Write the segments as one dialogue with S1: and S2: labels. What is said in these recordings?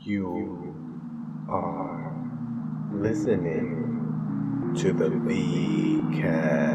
S1: You are listening to the VCast.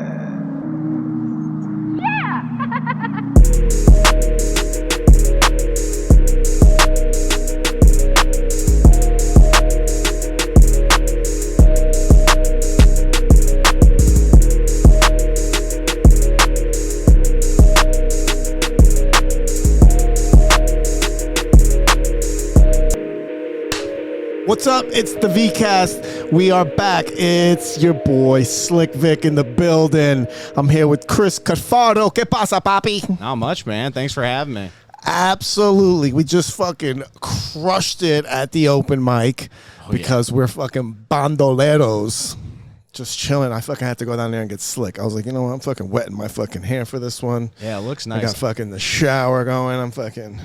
S2: What's up? It's the VCast. We are back. It's your boy Slick Vic in the building. I'm here with Chris Carfaro. ¿Qué pasa, papi?
S3: Not much, man. Thanks for having me.
S2: Absolutely. We just fucking crushed it at the open mic because we're fucking bandoleros. Just chilling. I fucking had to go down there and get slick. I was like, you know what? I'm fucking wetting my fucking hair for this one.
S3: Yeah, it looks nice.
S2: I got fucking the shower going. I'm fucking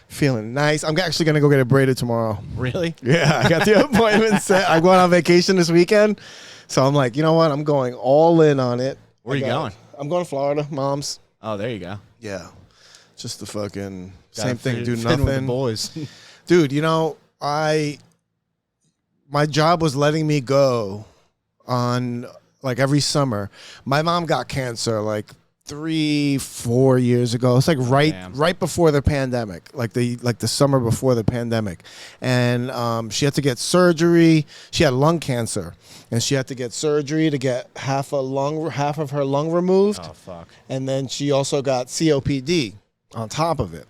S2: feeling nice. I'm actually going to go get it braided tomorrow.
S3: Really?
S2: Yeah, I got the appointment set. I'm going on vacation this weekend. So I'm like, you know what? I'm going all in on it.
S3: Where are you going?
S2: I'm going to Florida, Mom's.
S3: Oh, there you go.
S2: Yeah. Just the fucking
S3: Gotta
S2: same thing, do
S3: fit in with the
S2: nothing.
S3: boys.
S2: Dude, you know, my job was letting me go on like every summer. My mom got cancer like 3-4 years ago. It's like right before the pandemic, like the summer before the pandemic. And she had to get surgery. She had lung cancer, and she had to get surgery to get half of her lung removed.
S3: Oh, fuck.
S2: And then she also got COPD on top of it.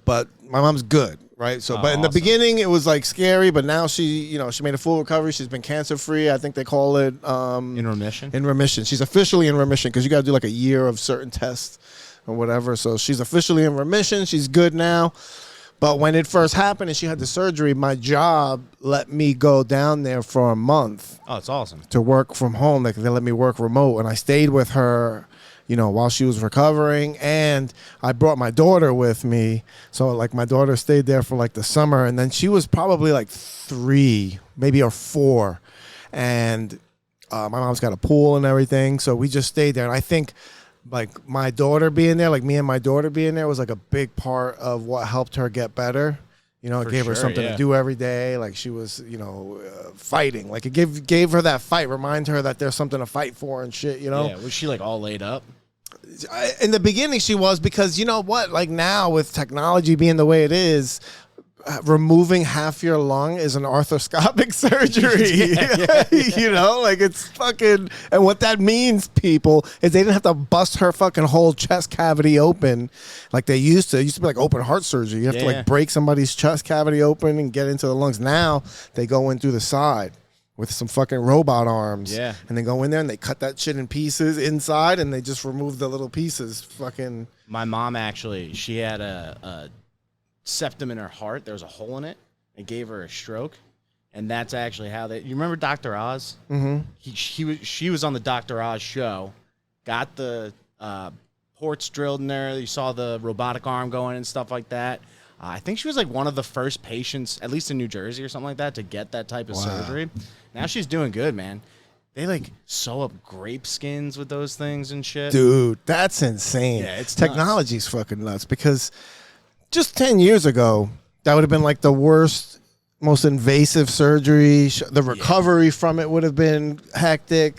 S2: But my mom's good, right? So, but in the beginning it was like scary, but now she made a full recovery. She's been cancer free. I think they call it
S3: In remission.
S2: In remission. She's officially in remission because you got to do like a year of certain tests or whatever. So she's officially in remission. She's good now. But when it first happened and she had the surgery, my job let me go down there for a month.
S3: Oh, it's awesome.
S2: To work from home. Like they let me work remote, and I stayed with her, you know, while she was recovering, and I brought my daughter with me. So like my daughter stayed there for like the summer, and then she was probably like 3, maybe or 4. And my mom's got a pool and everything. So we just stayed there. And I think like my daughter being there, like me and my daughter being there was like a big part of what helped her get better. You know, it gave her something to do every day. Like she was, you know, fighting. Like it gave her that fight, remind her that there's something to fight for and shit, you know?
S3: Yeah, was she like all laid up?
S2: In the beginning she was, because you know what, like now with technology being the way it is, removing half your lung is an arthroscopic surgery. You know, like it's fucking, and what that means, people, is they didn't have to bust her fucking whole chest cavity open like they used to. It used to be like open heart surgery. You have to like break somebody's chest cavity open and get into the lungs. Now they go in through the side with some fucking robot arms. Yeah. And they go in there and they cut that shit in pieces inside, and they just remove the little pieces. Fucking. My
S3: mom actually, she had a septum in her heart. There was a hole in it. It gave her a stroke. And that's actually how they. You remember Dr. Oz? Mm-hmm. She was on the Dr. Oz show, got the ports drilled in there. You saw the robotic arm going and stuff like that. I think she was like one of the first patients, at least in New Jersey or something like that, to get that type of surgery. Now she's doing good, man. They like sew up grape skins with those things and shit. Dude, that's insane. Yeah, it's technology's fucking nuts, because just 10 years ago, that would have been like the worst, most invasive surgery. The recovery from it would have been hectic.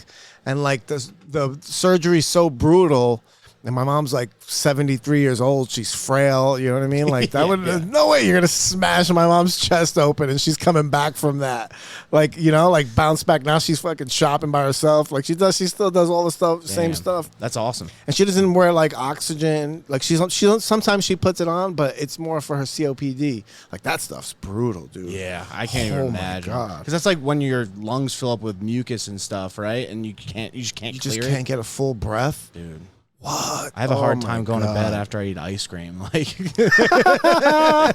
S3: And like the surgery's so brutal. And my mom's like 73 years old. She's frail. You know what I mean? Like that there's no way you're going to smash my mom's chest open and she's coming back from that. Like, you know, like bounce back. Now she's fucking shopping by herself. Like she still does all the stuff, same stuff. That's awesome.
S2: And she doesn't wear like oxygen. Like sometimes she puts it on, but it's more for her COPD. Like that stuff's brutal, dude.
S3: Yeah, I can't even imagine. Because that's like when your lungs fill up with mucus and stuff, right? And you just can't
S2: can't get a full breath,
S3: dude.
S2: What?
S3: I have a hard time going to bed after I eat ice cream. Like, I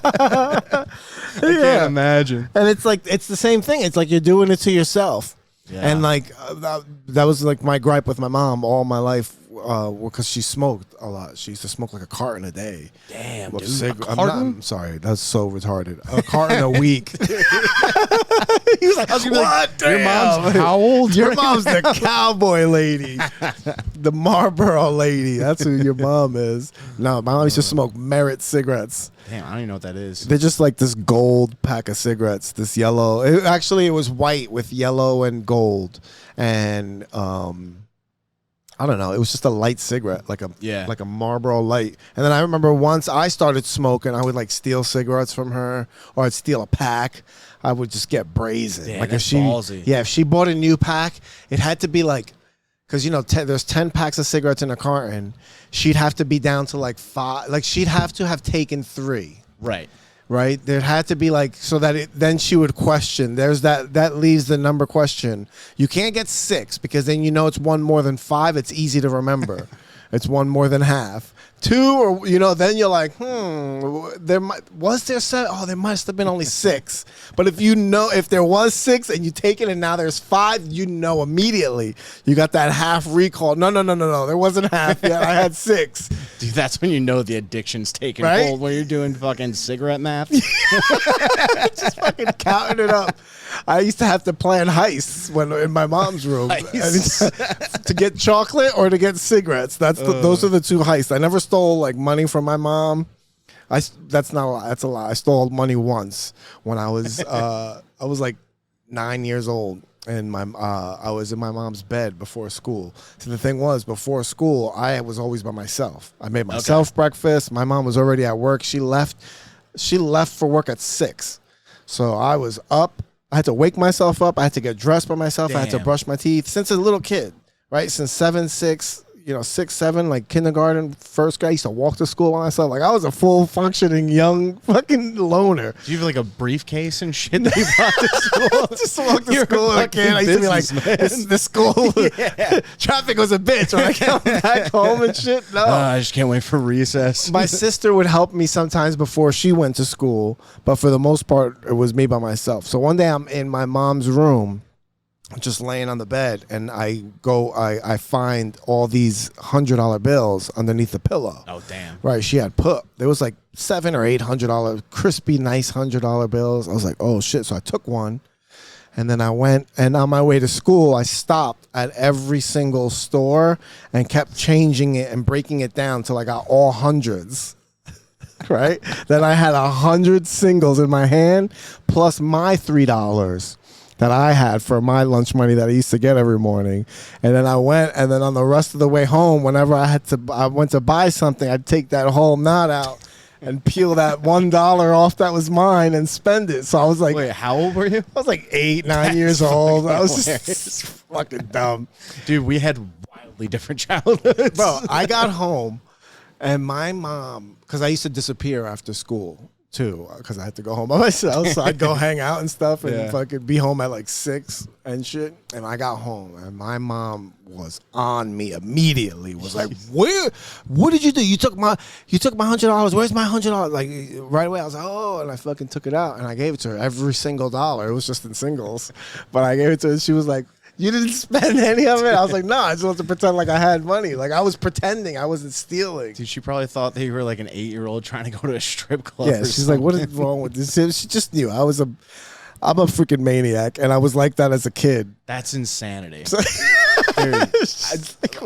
S3: can't imagine.
S2: And it's like, it's the same thing. It's like you're doing it to yourself. Yeah. And like that was like my gripe with my mom all my life because she smoked a lot. She used to smoke like a carton a day.
S3: Damn,
S2: With
S3: dude.
S2: I'm sorry, that's so retarded. A carton a week. He was like, what?
S3: Your mom's how old?
S2: Your mom's the cowboy lady, the Marlboro lady. That's who your mom is. No, my mom used to smoke Merit cigarettes.
S3: Damn, I don't even know what that is.
S2: They're just like this gold pack of cigarettes, this yellow. It was white with yellow and gold. And I don't know. It was just a light cigarette, like a Marlboro Light. And then I remember once I started smoking, I would like steal cigarettes from her, or I'd steal a pack. I would just get brazen.
S3: Damn,
S2: like
S3: that's ballsy.
S2: if she bought a new pack, it had to be like, because there's 10 packs of cigarettes in a carton. She'd have to be down to like 5. Like she'd have to have taken 3. Right. There had to be like, so that then she would question. There's that leaves the number question. You can't get 6 because then it's one more than 5. It's easy to remember. It's one more than half. 2, or then you're like, there was there 7? Oh, there must have been only 6. But if there was 6 and you take it and now there's 5, immediately. You got that half recall. No, there wasn't half yet. I had 6.
S3: Dude, that's when you know the addiction's taking hold, when you're doing fucking cigarette math.
S2: Just fucking counting it up. I used to have to plan heists in my mom's room to get chocolate or to get cigarettes. Those are the 2 heists. I never stole like money from my mom. That's not a lie. That's a lie. I stole money once when I was like 9 years old, and I was in my mom's bed before school. So the thing was, before school, I was always by myself. I made myself breakfast. My mom was already at work. She left for work at 6. So I was up. I had to wake myself up. I had to get dressed by myself.
S3: Damn.
S2: I had to brush my teeth since a little kid, right? Since 7, 6, 6, 7, like kindergarten, first grade. I used to walk to school by myself. Like I was a full functioning young fucking loner.
S3: Do you have like a briefcase and shit that you brought to school?
S2: Just walk to school as a kid. I used to be like, this school traffic was a bitch when I came back home and shit. No.
S3: I just can't wait for recess.
S2: My sister would help me sometimes before she went to school, but for the most part, it was me by myself. So one day I'm in my mom's room, just laying on the bed, and I find all these $100 bills underneath the pillow.
S3: Oh damn!
S2: Right, she had there was like $700 or $800 crispy, nice $100 bills. I was like, oh shit! So I took one, and then I went, and on my way to school, I stopped at every single store and kept changing it and breaking it down till I got all hundreds. Right, then I had 100 singles in my hand plus my $3 that I had for my lunch money that I used to get every morning. And then I went, and then on the rest of the way home, whenever I went to buy something, I'd take that whole knot out and peel that $1 off that was mine and spend it. So I was like,
S3: wait, how old were you?
S2: I was like 8, 9 years old. I was just fucking dumb.
S3: Dude, we had wildly different childhoods.
S2: Bro, I got home, and my mom, because I used to disappear after school too, because I had to go home by myself. So I'd go hang out and stuff and fucking be home at like 6 and shit. And I got home, and my mom was on me immediately. Was like, what did you do? You took my $100. Where's my $100? Like right away, I was like, oh, and I fucking took it out and I gave it to her, every single dollar. It was just in singles, but I gave it to her. And she was like, you didn't spend any of it? I was like, no, I just wanted to pretend like I had money. Like I was pretending I wasn't stealing.
S3: Dude, she probably thought that you were like an 8-year-old trying to go to a strip club.
S2: Yeah, she's like, what is wrong with this? She just knew I'm a freaking maniac, and I was like that as a kid.
S3: That's insanity. Dude,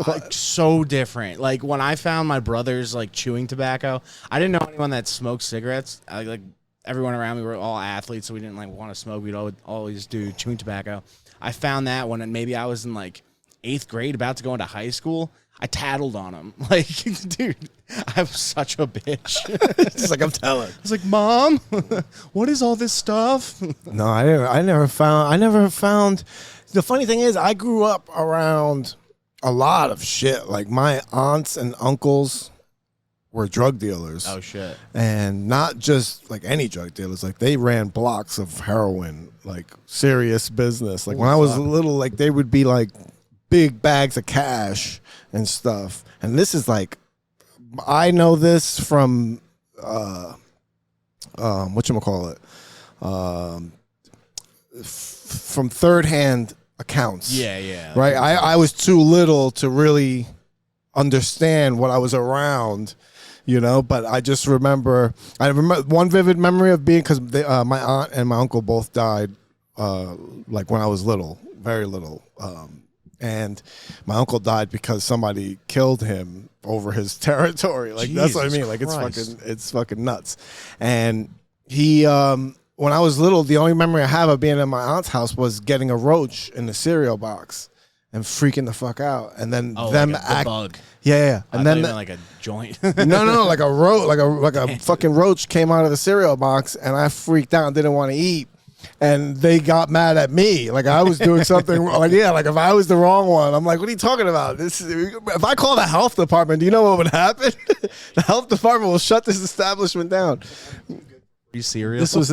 S3: like so different. Like when I found my brothers like chewing tobacco, I didn't know anyone that smoked cigarettes. Like everyone around me were all athletes, so we didn't like want to smoke. We'd always do chewing tobacco. I found that when maybe I was in like 8th grade, about to go into high school. I tattled on him. Like, dude, I was such a bitch.
S2: Just like I'm telling.
S3: I was like, Mom, what is all this stuff?
S2: No, I never found. The funny thing is, I grew up around a lot of shit. Like my aunts and uncles were drug dealers.
S3: Oh shit.
S2: And not just like any drug dealers. Like they ran blocks of heroin, like serious business. Like when I was little, like they would be like big bags of cash and stuff. And this is like, I know this from whatchamacallit, from third hand accounts.
S3: Yeah.
S2: Right. I was too little to really understand what I was around, but I just remember one vivid memory of being, because my aunt and my uncle both died like when I was little, very little, and my uncle died because somebody killed him over his territory. Like, that's what I mean. Like, it's fucking nuts. And he when I was little, the only memory I have of being in my aunt's house was getting a roach in the cereal box and freaking the fuck out, and then them
S3: like the bug.
S2: Yeah. And then
S3: like a joint.
S2: no, like a like a fucking roach came out of the cereal box, and I freaked out and didn't want to eat. And they got mad at me, like I was doing something wrong. Like, yeah, like if I was the wrong one, I'm like, what are you talking about? If I call the health department, do you know what would happen? The health department will shut this establishment down.
S3: Are you serious?
S2: This was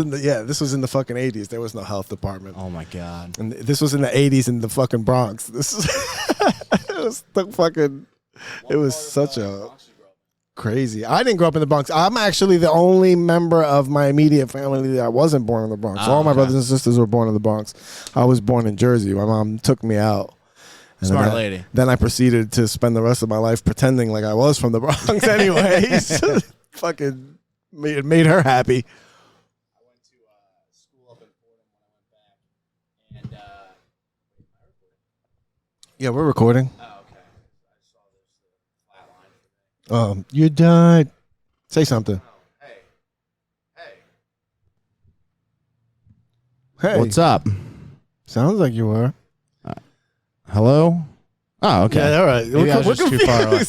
S2: in the fucking 80s. There was no health department.
S3: Oh my god.
S2: And this was in the 80s in the fucking Bronx. This is it was such a crazy. I didn't grow up in the Bronx. I'm actually the only member of my immediate family that wasn't born in the Bronx. All my brothers and sisters were born in the Bronx. I was born in Jersey. My mom took me out. And
S3: Smart lady.
S2: Then I proceeded to spend the rest of my life pretending like I was from the Bronx anyways. Fucking made her happy.
S3: I went to school up in Fordham when I went back, and
S2: yeah, we're recording.
S3: Oh, okay. I saw this flat line.
S2: You died. Say something.
S3: Oh,
S2: Hey.
S3: What's up?
S2: Sounds like you were.
S3: Hello? Oh, okay.
S2: Yeah, all right.
S3: Maybe I was just too far away.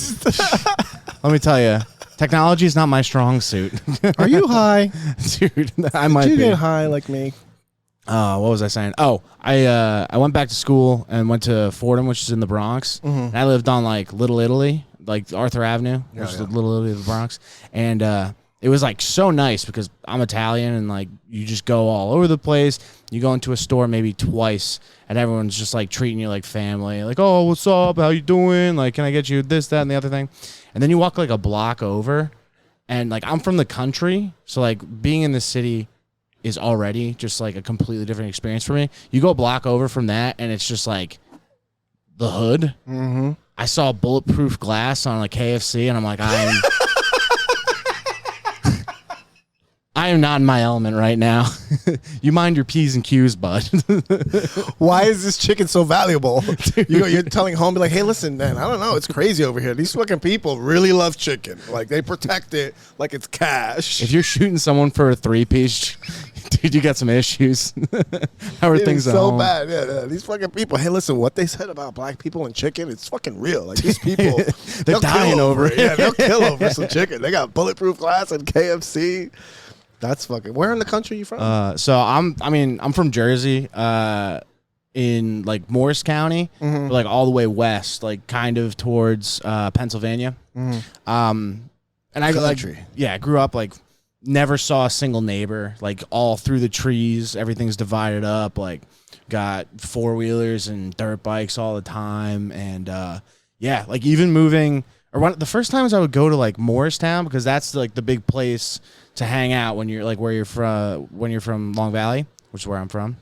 S3: Let me tell you, technology is not my strong suit.
S2: Are you high?
S3: Dude, I might
S2: Did you
S3: be.
S2: get high like me?
S3: What was I saying? Oh, I went back to school and went to Fordham, which is in the Bronx.
S2: Mm-hmm.
S3: And I lived on like Little Italy, like Arthur Avenue, which is the Little Italy of the Bronx. And it was like so nice because I'm Italian and like you just go all over the place. You go into a store maybe twice and everyone's just like treating you like family. Like, oh, what's up? How you doing? Like, can I get you this, that, and the other thing? And then you walk like a block over and like I'm from the country. So like being in the city is already just like a completely different experience for me. You go a block over from that and it's just like the hood.
S2: Mm-hmm.
S3: I saw bulletproof glass on like KFC and I'm like, I am not in my element right now. You mind your P's and Q's, bud.
S2: Why is this chicken so valuable? You're telling home, be like, hey, listen, man, I don't know. It's crazy over here. These fucking people really love chicken. Like, they protect it like it's cash.
S3: If you're shooting someone for a 3-piece, dude, you got some issues. How are things at
S2: so
S3: home?
S2: bad. Yeah, these fucking people. Hey, listen, what they said about black people and chicken, it's fucking real. Like, these people,
S3: They're dying over it.
S2: Yeah, they'll kill over some chicken. They got bulletproof glass and KFC. That's fucking. Where in the country are you from?
S3: So I'm from Jersey, in like Morris County, like all the way west, like kind of towards Pennsylvania. And I
S2: Country.
S3: I grew up like never saw a single neighbor, like all through the trees, everything's divided up, like got 4-wheelers and dirt bikes all the time, and like even moving. Or the first times I would go to like Morristown because that's like the big place to hang out when you're like when you're from Long Valley, which is where I'm from,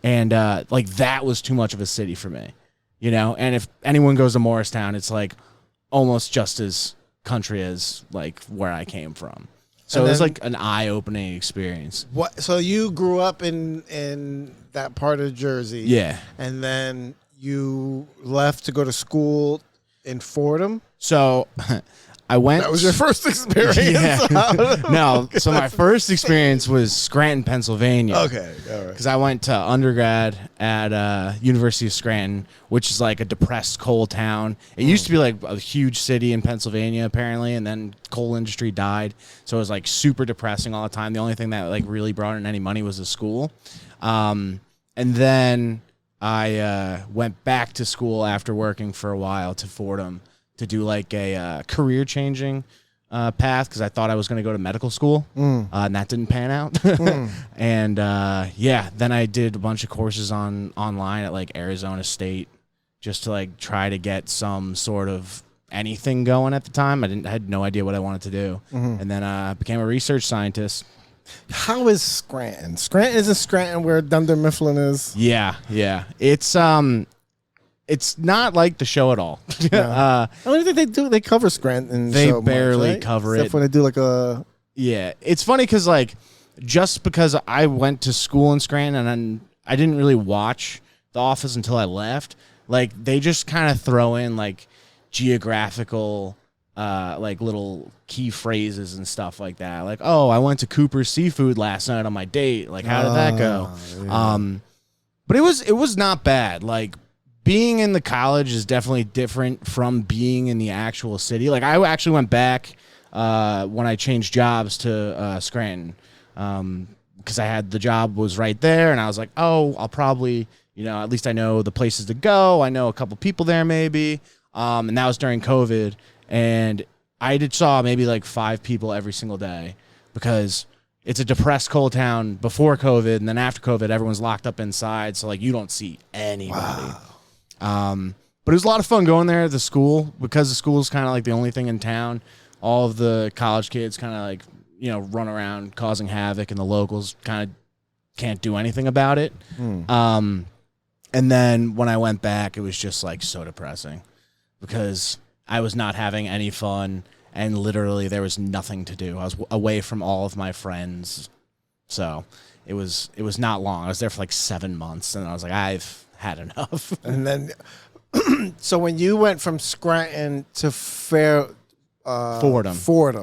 S3: and like that was too much of a city for me, you know. And if anyone goes to Morristown, it's like almost just as country as like where I came from. So it was like an eye-opening experience.
S2: What? So you grew up in that part of Jersey,
S3: Yeah,
S2: and then you left to go to school in Fordham.
S3: So I went.
S2: That was your first experience.
S3: Yeah. No, so my first experience was Scranton, Pennsylvania.
S2: Okay, all right.
S3: Because I went to undergrad at University of Scranton, which is like a depressed coal town. It used to be like a huge city in Pennsylvania, apparently, and then coal industry died. So it was like super depressing all the time. The only thing that like really brought in any money was the school. And then I went back to school after working for a while to Fordham to do like a career-changing path because I thought I was going to go to medical school, and that didn't pan out. And then I did a bunch of courses online at like Arizona State just to like try to get some sort of anything going at the time. I had no idea what I wanted to do, and then I became a research scientist.
S2: How is Scranton? Isn't Scranton where Dunder Mifflin is?
S3: Yeah. It's It's not like the show at all.
S2: I don't think they do. They cover Scranton.
S3: They
S2: so
S3: barely
S2: much, right?
S3: cover
S2: Except
S3: it.
S2: when they do like a.
S3: Yeah, it's funny because like just because I went to school in Scranton and I didn't really watch The Office until I left. Like they just kind of throw in like geographical, like little key phrases and stuff like that. Like, oh, I went to Cooper's Seafood last night on my date. Like, how did that go?
S2: Yeah.
S3: But it was not bad. Like being in the college is definitely different from being in the actual city. Like I actually went back when I changed jobs to Scranton because I had the job was right there, and I was like, oh, I'll probably, at least I know the places to go. I know a couple people there maybe, and that was during COVID, and I saw maybe like 5 people every single day because it's a depressed coal town before COVID, and then after COVID, everyone's locked up inside, so like you don't see anybody. Wow. But it was a lot of fun going there. The school, because the school is kind of like the only thing in town. All of the college kids kind of like run around causing havoc, and the locals kind of can't do anything about it. And then when I went back, it was just like so depressing because I was not having any fun. And literally, there was nothing to do. I was away from all of my friends, so it was not long. I was there for like 7 months, and I was like, I've had enough.
S2: And then, so when you went from Scranton to Fordham,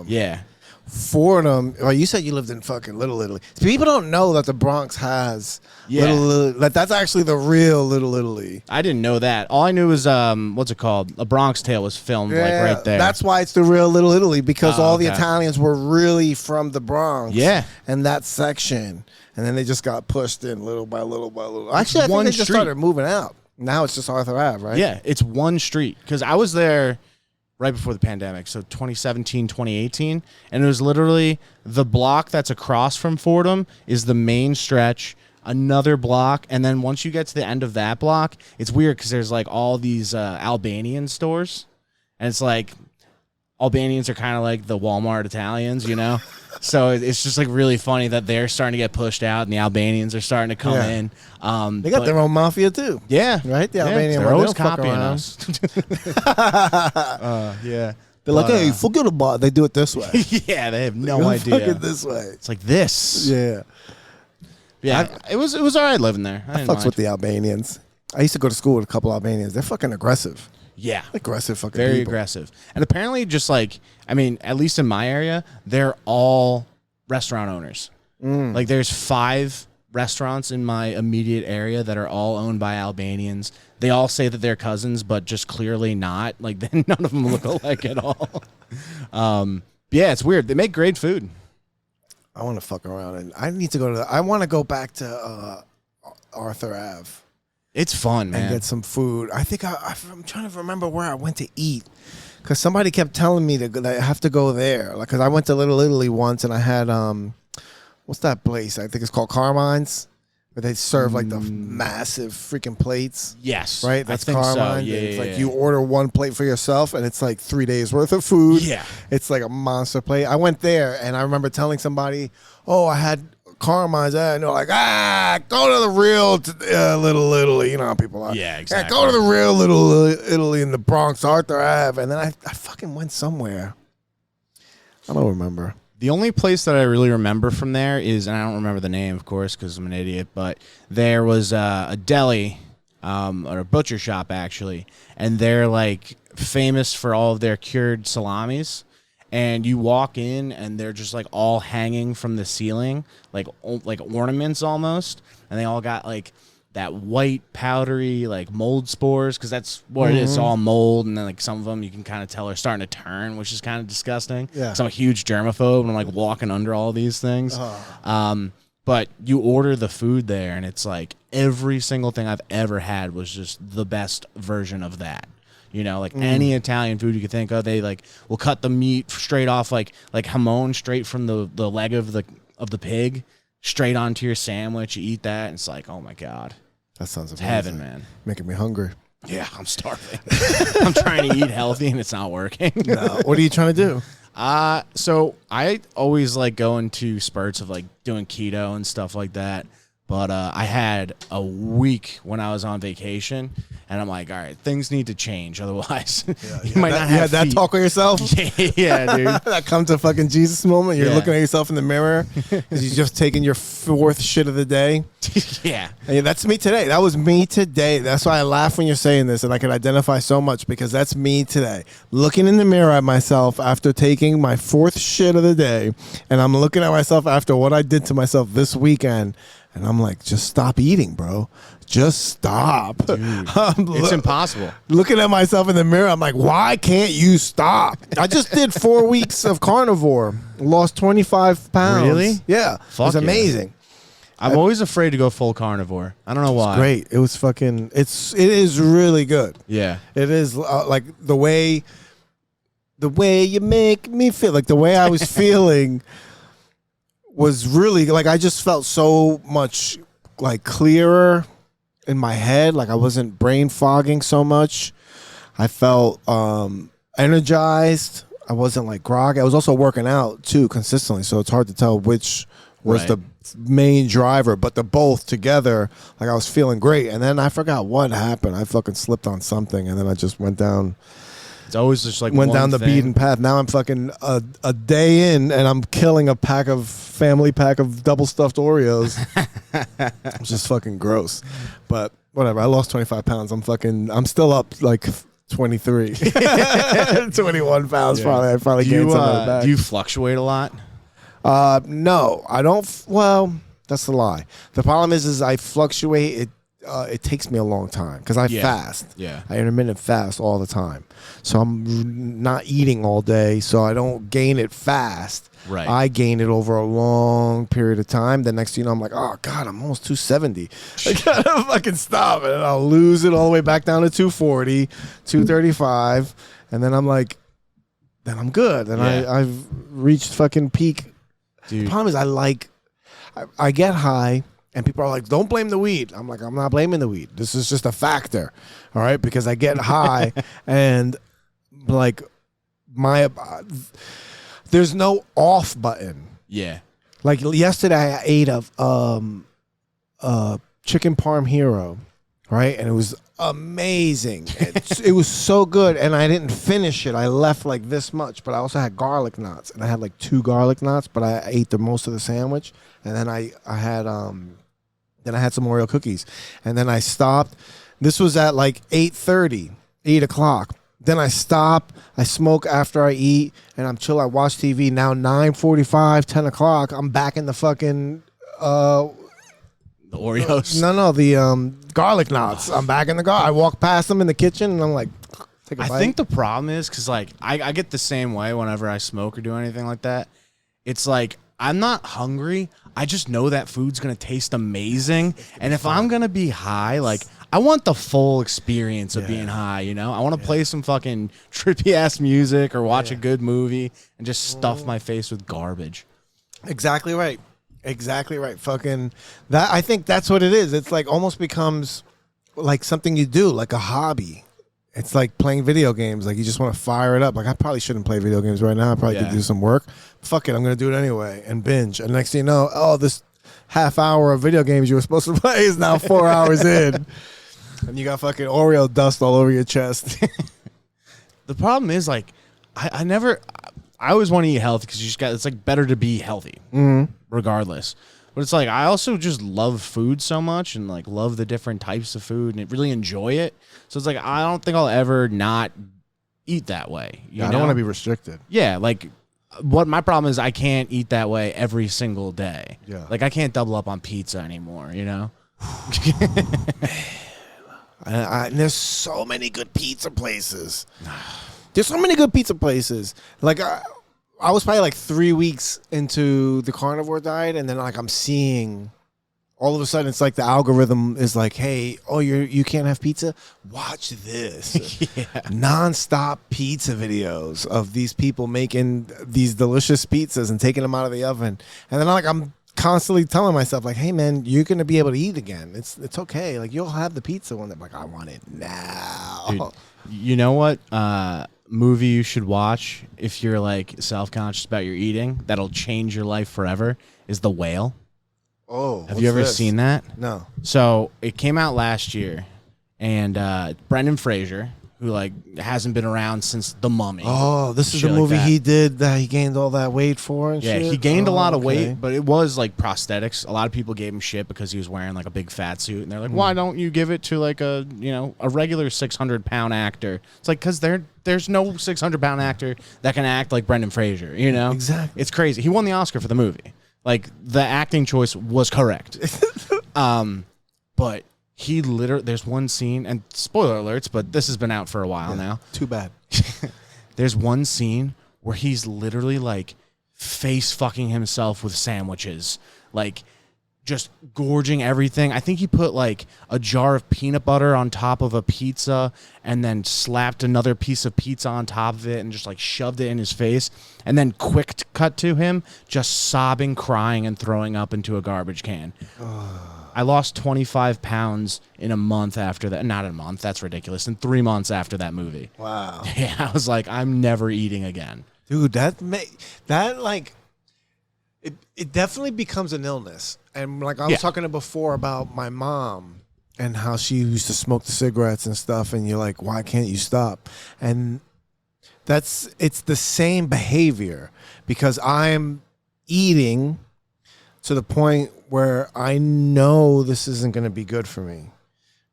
S3: Yeah,
S2: Fordham. Oh, you said you lived in fucking Little Italy. People don't know that the Bronx has Little Italy. Like that's actually the real Little Italy.
S3: I didn't know that. All I knew was what's it called? A Bronx Tale was filmed like right there.
S2: That's why it's the real Little Italy, because all the
S3: okay.
S2: Italians were really from the Bronx.
S3: Yeah.
S2: And that section. And then they just got pushed in little by little by little. Actually, I think
S3: one
S2: they just
S3: street.
S2: started moving out. Now it's just Arthur Ave, right?
S3: Yeah, it's one street. Because I was there right before the pandemic, so 2017, 2018, and it was literally the block that's across from Fordham is the main stretch, another block, and then once you get to the end of that block, it's weird because there's like all these Albanian stores, and it's like Albanians are kind of like the Walmart Italians, So it's just like really funny that they're starting to get pushed out and the Albanians are starting to come in.
S2: They got their own mafia too.
S3: Yeah.
S2: Right? The Albanian
S3: they're
S2: one,
S3: always
S2: they don't fuck
S3: copying
S2: around.
S3: us. Yeah.
S2: They're like, hey, forget about it. They do it this way.
S3: Yeah, they have no idea.
S2: Fuck it this way.
S3: It's like this.
S2: Yeah.
S3: Yeah, it was all right living there. I
S2: fucks
S3: didn't mind.
S2: with the Albanians. I used to go to school with a couple Albanians. They're fucking aggressive.
S3: Yeah.
S2: Aggressive fucking
S3: Very
S2: people.
S3: aggressive. And apparently just like, at least in my area, they're all restaurant owners. Like there's 5 restaurants in my immediate area that are all owned by Albanians. They all say that they're cousins, but just clearly not. Like none of them look alike at all. Yeah, it's weird. They make great food.
S2: I want to fuck around, and I need to go to. I want to go back to Arthur Ave.
S3: It's fun, man.
S2: And get some food. I think I'm trying to remember where I went to eat, because somebody kept telling me that I have to go there. Like, because I went to Little Italy once, and I had what's that place? I think it's called Carmine's, where they serve like the massive freaking plates.
S3: Yes,
S2: right. That's
S3: I think
S2: Carmine.
S3: So. Yeah,
S2: it's like
S3: yeah.
S2: you order one plate for yourself, and it's like 3 days worth of food.
S3: Yeah,
S2: it's like a monster plate. I went there, and I remember telling somebody, "Oh, I had Carmine's," and they're like, go to the real Little Italy. You know how people are.
S3: Yeah, exactly.
S2: Go to the real Little Italy in the Bronx, Arthur Ave. And then I fucking went somewhere. I don't remember.
S3: The only place that I really remember from there is, and I don't remember the name, of course, because I'm an idiot, but there was a deli, or a butcher shop, actually, and they're, like, famous for all of their cured salamis. And you walk in, and they're just, like, all hanging from the ceiling, like ornaments almost. And they all got, like, that white, powdery, like, mold spores, because that's what it is. It's all mold, and then, like, some of them you can kind of tell are starting to turn, which is kind of disgusting. Yeah. 'Cause I'm a huge germaphobe, and I'm, like, walking under all these things. But you order the food there, and it's, like, every single thing I've ever had was just the best version of that. Any Italian food you could think of, they like will cut the meat straight off, like jamon, straight from the leg of the pig, straight onto your sandwich. You eat that, and it's like, oh my god,
S2: that sounds amazing.
S3: Heaven, man.
S2: Making me hungry.
S3: Yeah, I'm starving. I'm trying to eat healthy, and it's not working.
S2: No. What are you trying to do?
S3: So I always like going to spurts of like doing keto and stuff like that. But I had a week when I was on vacation, and I'm like, all right, things need to change. Otherwise, you might not have
S2: you had that
S3: feet.
S2: talk with yourself?
S3: Yeah, dude.
S2: That come to fucking Jesus moment. You're
S3: Yeah.
S2: looking at yourself in the mirror because you're just taking your fourth shit of the day.
S3: Yeah.
S2: Hey, that's me today. That was me today. That's why I laugh when you're saying this, and I can identify so much because that's me today. Looking in the mirror at myself after taking my fourth shit of the day, and I'm looking at myself after what I did to myself this weekend, and I'm like, just stop eating, bro. Just stop.
S3: It's impossible.
S2: Looking at myself in the mirror, I'm like, why can't you stop? I just did 4 weeks of carnivore, lost 25 pounds.
S3: Really?
S2: Yeah. It was
S3: yeah.
S2: amazing.
S3: I'm always afraid to go full carnivore. I don't know why.
S2: Great. It was fucking, it is really good.
S3: Yeah.
S2: It is like the way you make me feel, like the way I was feeling was really like, I just felt so much like clearer in my head. Like I wasn't brain fogging so much. I felt energized. I wasn't like groggy. I was also working out too consistently. So it's hard to tell which was the main driver, but the both together, like I was feeling great. And then I forgot what happened. I fucking slipped on something, and then I just went down.
S3: It's always just like
S2: Went
S3: one
S2: down the
S3: thing.
S2: beaten path. Now I'm fucking a day in, and I'm killing a family pack of double stuffed Oreos. It's just fucking gross. But whatever. I lost 25 pounds. I'm still up like 23, 21 pounds.
S3: Yeah.
S2: Probably. I probably gained some of it back.
S3: Do you fluctuate a lot?
S2: No, I don't. Well, that's a lie. The problem is I fluctuate. It takes me a long time because I fast.
S3: Yeah.
S2: I intermittent fast all the time. So I'm not eating all day, so I don't gain it fast.
S3: Right.
S2: I gain it over a long period of time. The next thing you know, I'm like, oh, God, I'm almost 270. I gotta fucking stop it. And I'll lose it all the way back down to 240, 235. And then I'm like, then I'm good. And I've reached fucking peak.
S3: Dude.
S2: The problem is I get high. And people are like, don't blame the weed. I'm like, I'm not blaming the weed. This is just a factor, all right? Because I get high and like there's no off button.
S3: Yeah.
S2: Like yesterday I ate a chicken parm hero, right? And it was amazing. It was so good. And I didn't finish it. I left like this much, but I also had garlic knots. And I had like 2 garlic knots, but I ate the most of the sandwich. And then I had some Oreo cookies, and then I stopped. This was at like 8:30, 8 o'clock. Then I stop. I smoke after I eat, and I'm chill. I watch TV. Now 9:45, 10 o'clock. I'm back in the fucking
S3: The Oreos.
S2: No, the garlic knots. I'm back in the I walk past them in the kitchen, and I'm like, take a bite.
S3: I think the problem is because like I get the same way whenever I smoke or do anything like that. It's like I'm not hungry. I just know that food's going to taste amazing. And if I'm going to be high, like, I want the full experience of being high, you know? I want to play some fucking trippy-ass music or watch a good movie and just stuff my face with garbage.
S2: Exactly right. Exactly right. Fucking that. I think that's what it is. It's like almost becomes like something you do, like a hobby. It's like playing video games. Like you just want to fire it up. Like I probably shouldn't play video games right now. I probably could do some work. Fuck it. I'm going to do it anyway and binge. And next thing you know, oh, this half hour of video games you were supposed to play is now 4 hours in. And you got fucking Oreo dust all over your chest.
S3: The problem is, like, I always want to eat healthy because it's like better to be healthy regardless. But it's like, I also just love food so much and like love the different types of food and really enjoy it. So it's like, I don't think I'll ever not eat that way. You know?
S2: I don't want to be restricted.
S3: Yeah. Like what my problem is, I can't eat that way every single day.
S2: Yeah.
S3: Like I can't double up on pizza anymore, you know?
S2: And there's so many good pizza places. There's so many good pizza places. Like I was probably like 3 weeks into the carnivore diet, and then like I'm seeing, all of a sudden it's like the algorithm is like, hey, oh you can't have pizza? Watch this. Non-stop pizza videos of these people making these delicious pizzas and taking them out of the oven, and then I'm constantly telling myself like, hey man, you're gonna be able to eat again. It's okay. Like you'll have the pizza one. I'm like, I want it now.
S3: Dude, you know what movie you should watch if you're like self-conscious about your eating that'll change your life forever is The Whale.
S2: Oh,
S3: Have you ever seen that?
S2: No.
S3: So it came out last year, and Brendan Fraser, who like hasn't been around since The Mummy.
S2: Oh, this is the
S3: shit like
S2: movie
S3: that.
S2: he did that he gained all that weight for and
S3: Yeah,
S2: shit?
S3: he gained a lot of
S2: okay.
S3: weight, but it was like prosthetics. A lot of people gave him shit because he was wearing like a big fat suit, and they're like, "Why don't you give it to like a regular 600-pound actor?" It's like because there's no 600-pound actor that can act like Brendan Fraser.
S2: Exactly.
S3: It's crazy. He won the Oscar for the movie. Like the acting choice was correct. But he literally, there's one scene, and spoiler alerts, but this has been out for a while now.
S2: Too bad.
S3: There's one scene where he's literally like face fucking himself with sandwiches, like just gorging everything. I think he put like a jar of peanut butter on top of a pizza and then slapped another piece of pizza on top of it and just like shoved it in his face. And then quick cut to him just sobbing, crying, and throwing up into a garbage can. I lost 25 pounds in a month after that. Not a month. That's ridiculous. In 3 months after that movie.
S2: Wow.
S3: Yeah, I was like, I'm never eating again.
S2: Dude, it definitely becomes an illness. And like I was talking before about my mom and how she used to smoke the cigarettes and stuff, and you're like, why can't you stop? And it's the same behavior because I'm eating to the point where I know this isn't going to be good for me,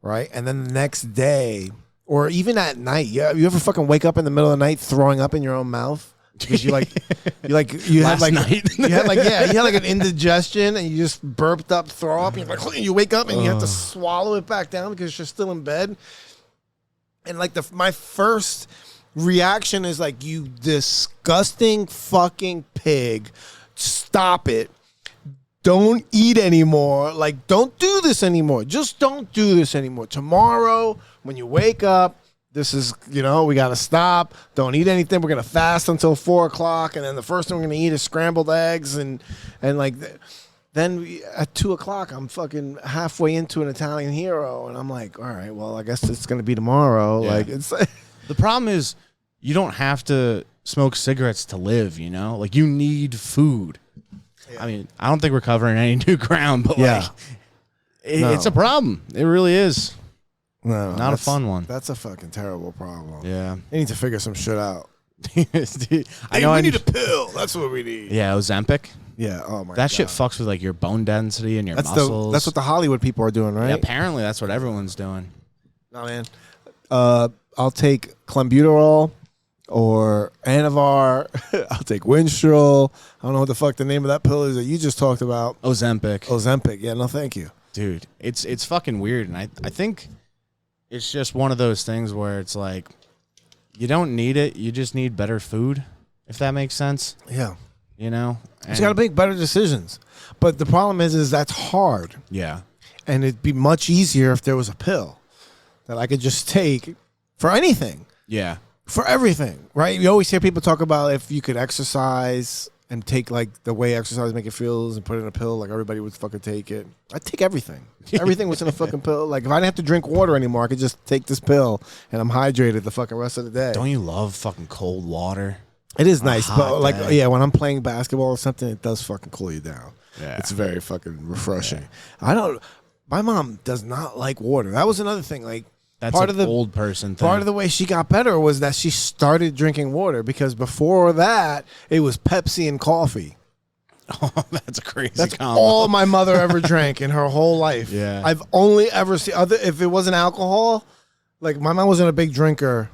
S2: right? And then the next day, or even at night, you ever fucking wake up in the middle of the night throwing up in your own mouth? Because you had an indigestion and you just burped up throw up and you're like, you wake up and you have to swallow it back down because you're still in bed. And like my first reaction is like, you disgusting fucking pig, stop it. Don't eat anymore. Like, don't do this anymore. Just don't do this anymore. Tomorrow, when you wake up, this is, we got to stop. Don't eat anything. We're going to fast until 4 o'clock. And then the first thing we're going to eat is scrambled eggs. And like, then at 2 o'clock, I'm fucking halfway into an Italian hero. And I'm like, all right, well, I guess it's going to be tomorrow.
S3: Yeah.
S2: Like, it's
S3: the problem is you don't have to smoke cigarettes to live, Like, you need food. Yeah. I mean, I don't think we're covering any new ground, but it's a problem. It really is.
S2: No,
S3: not a fun one.
S2: That's a fucking terrible problem.
S3: Yeah.
S2: They need to figure some shit out.
S3: Dude,
S2: we need a pill. That's what we need.
S3: Yeah, Ozempic.
S2: Yeah. Oh my god.
S3: That shit fucks with like your bone density and your muscles.
S2: That's what the Hollywood people are doing, right?
S3: Yeah, apparently that's what everyone's doing.
S2: No, man. I'll take clenbuterol or Anavar. I'll take Winstrol. I don't know what the fuck the name of that pill is that you just talked about.
S3: Ozempic.
S2: Yeah, no, thank you,
S3: dude. It's fucking weird, and I think it's just one of those things where it's like you don't need it. You just need better food, if that makes sense.
S2: Yeah.
S3: You
S2: got to make better decisions. But the problem is that's hard.
S3: Yeah.
S2: And it'd be much easier if there was a pill that I could just take for anything.
S3: Yeah.
S2: For everything, right? You always hear people talk about if you could exercise and take like the way exercise make it feels and put it in a pill, like everybody would fucking take it. I'd take everything. Everything was in a fucking pill. Like if I didn't have to drink water anymore, I could just take this pill and I'm hydrated the fucking rest of the day.
S3: Don't you love fucking cold water?
S2: It is nice, but like,
S3: day.
S2: when I'm playing basketball or something, it does fucking cool you down.
S3: Yeah.
S2: It's very fucking refreshing. Yeah. My mom does not like water. That was another thing. Like,
S3: that's
S2: part
S3: an
S2: of the
S3: old person thing.
S2: Part of the way she got better was that she started drinking water because before that, it was Pepsi and coffee.
S3: Oh, that's a crazy
S2: That's
S3: combo.
S2: all my mother ever drank in her whole life.
S3: Yeah.
S2: I've only ever seen if it wasn't alcohol, like my mom wasn't a big drinker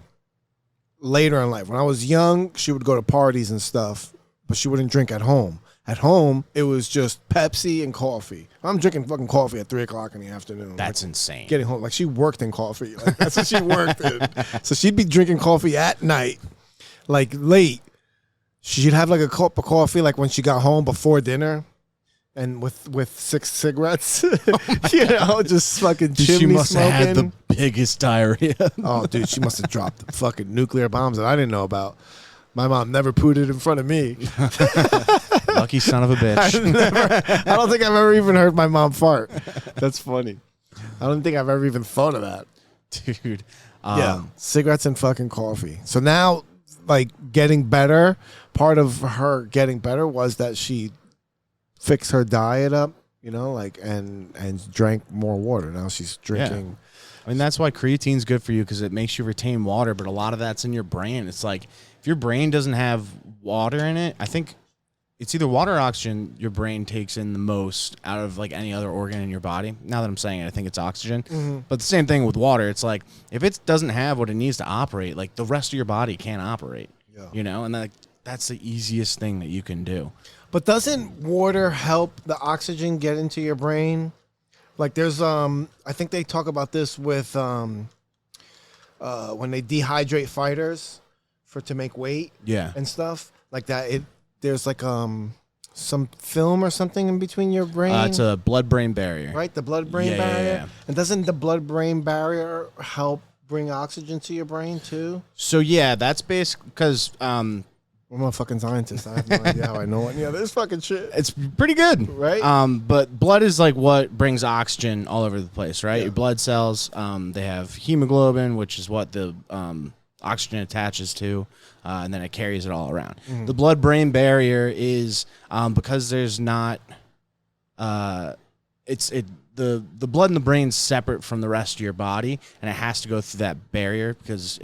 S2: later in life. When I was young, she would go to parties and stuff, but she wouldn't drink at home. At home, it was just Pepsi and coffee. I'm drinking fucking coffee at 3 o'clock in the afternoon.
S3: That's insane.
S2: Getting home. Like, she worked in coffee. Like, that's what she worked in. So she'd be drinking coffee at night, like, late. She'd have, like, a cup of coffee, like, when she got home before dinner. And with 6 cigarettes, just fucking chimney
S3: she must
S2: smoking.
S3: have had the biggest diarrhea.
S2: Oh, dude, she must have dropped fucking nuclear bombs that I didn't know about. My mom never pooted in front of me.
S3: Lucky son of a bitch.
S2: I don't think I've ever even heard my mom fart. That's funny. I don't think I've ever even thought of that.
S3: Dude.
S2: Cigarettes and fucking coffee. So now, like, getting better, part of her getting better was that she fixed her diet up you know, like and drank more water. Now she's drinking.
S3: I mean, that's why creatine's good for you because it makes you retain water, but a lot of that's in your brain. It's like if your brain doesn't have water in it, I think it's either water or oxygen your brain takes in the most out of like any other organ in your body. Now that I'm saying it, I think it's oxygen. But the same thing with water. It's like if it doesn't have what it needs to operate, like the rest of your body can't operate. Yeah. You know, and like that's the easiest thing that you can do.
S2: But doesn't water help the oxygen get into your brain? Like there's I think they talk about this with when they dehydrate fighters to make weight and stuff like that. There's like some film or something in between your brain.
S3: It's a blood-brain barrier.
S2: Right, the blood-brain barrier.
S3: Yeah.
S2: And doesn't the blood-brain barrier help bring oxygen to your brain too?
S3: So yeah, that's basically because
S2: I'm a fucking scientist. I have no idea how I know any of this fucking shit.
S3: it's pretty good,
S2: right?
S3: But blood is like what brings oxygen all over the place, right? Your blood cells, they have hemoglobin, which is what the oxygen attaches to, and then it carries it all around. The blood-brain barrier is because there's not, the blood in the brain's separate from the rest of your body, and it has to go through that barrier because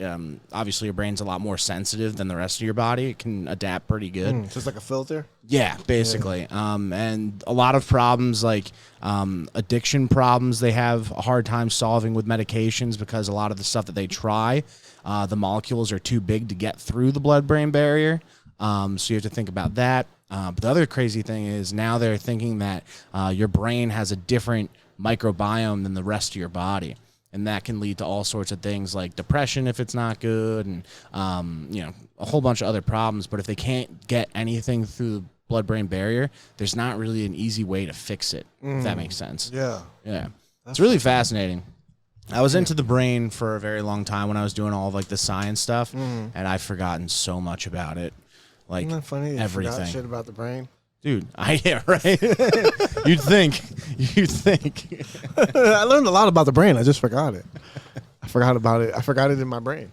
S3: obviously your brain's a lot more sensitive than the rest of your body. It can adapt pretty good.
S2: Just like a filter?
S3: Yeah, basically. And a lot of problems like addiction problems they have a hard time solving with medications because a lot of the stuff that they try, the molecules are too big to get through the blood-brain barrier. So you have to think about that. But the other crazy thing is now they're thinking that your brain has a different microbiome than the rest of your body. And that can lead to all sorts of things like depression if it's not good and, a whole bunch of other problems. But if they can't get anything through the blood-brain barrier, there's not really an easy way to fix it, if that makes sense.
S2: Yeah.
S3: Yeah. It's really fascinating. I was into the brain for a very long time when I was doing all of like the science stuff, and I've forgotten so much about it. Like,
S2: isn't that funny? You
S3: everything.
S2: forgot shit about the brain?
S3: Dude, yeah, right? You'd think.
S2: I learned a lot about the brain. I just forgot it. I forgot about it. I forgot it in my brain.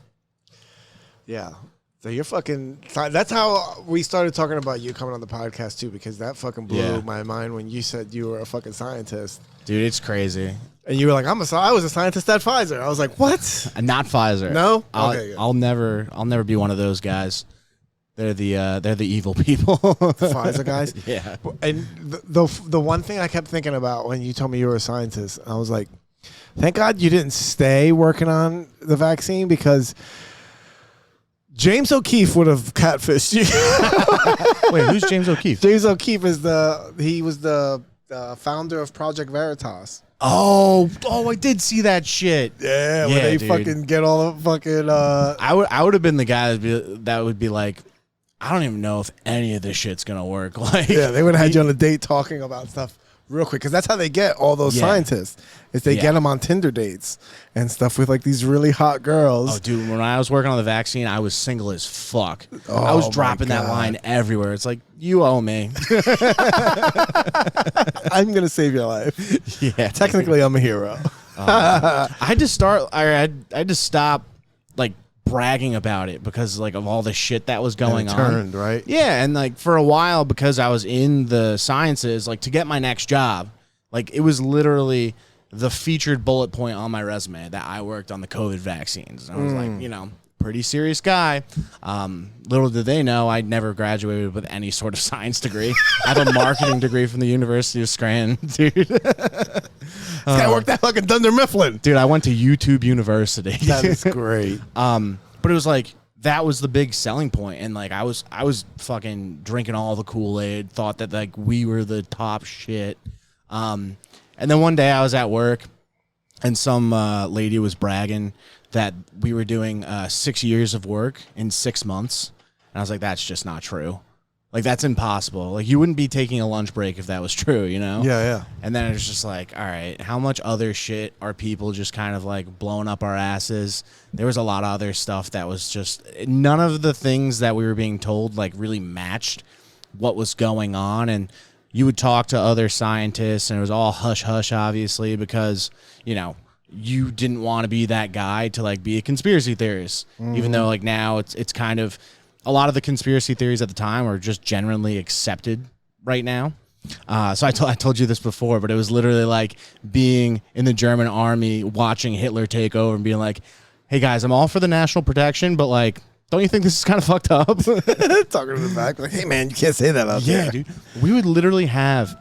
S2: Yeah. So you're fucking... That's how we started talking about you coming on the podcast, too, because that fucking blew my mind when you said you were a fucking scientist.
S3: Dude, it's crazy.
S2: And you were like, I was a scientist at Pfizer. I was like, what?
S3: Not Pfizer.
S2: No?
S3: Okay, I'll never be one of those guys. They're the evil people.
S2: Pfizer guys?
S3: Yeah.
S2: And the one thing I kept thinking about when you told me you were a scientist, I was like, thank God you didn't stay working on the vaccine because James O'Keefe would have catfished you.
S3: Wait, who's James O'Keefe?
S2: James O'Keefe was the founder of Project Veritas.
S3: Oh, I did see that shit.
S2: Yeah, when they
S3: dude.
S2: fucking get all the fucking.
S3: I would have been the guy that would be like, I don't even know if any of this shit's gonna work. Like,
S2: yeah, they would have had you on a date talking about stuff real quick because that's how they get all those scientists. Is they get them on Tinder dates and stuff with like these really hot girls.
S3: Oh, dude, when I was working on the vaccine, I was single as fuck. I was dropping that line everywhere. It's like, you owe me.
S2: I'm gonna save your life.
S3: Yeah,
S2: technically, I'm a hero.
S3: I had to start. I had to stop like bragging about it because like of all the shit that was going on.
S2: Right?
S3: Yeah, and like for a while because I was in the sciences, like to get my next job, like it was literally the featured bullet point on my resume that I worked on the COVID vaccines. And I was like, pretty serious guy. Little did they know I'd never graduated with any sort of science degree. I have a marketing degree from the University of Scranton, dude.
S2: This guy worked at fucking Dunder Mifflin.
S3: Dude, I went to YouTube University.
S2: That is great.
S3: But it was like that was the big selling point, and like I was fucking drinking all the Kool-Aid, thought that like we were the top shit. And then one day I was at work, and some lady was bragging that we were doing 6 years of work in 6 months, and I was like, that's just not true. Like, that's impossible. Like, you wouldn't be taking a lunch break if that was true, you know?
S2: Yeah, yeah.
S3: And then it was just like, all right, how much other shit are people just kind of like blowing up our asses? There was a lot of other stuff that was just, none of the things that we were being told like really matched what was going on. And you would talk to other scientists and it was all hush hush, obviously, because, you didn't want to be that guy to like be a conspiracy theorist, even though like now it's kind of, a lot of the conspiracy theories at the time are just generally accepted right now. So I told you this before, but it was literally like being in the German army, watching Hitler take over and being like, hey guys, I'm all for the national protection, but like, don't you think this is kind of fucked up?
S2: Talking to the back, like, hey man, you can't say that out there.
S3: Yeah, dude. We would literally have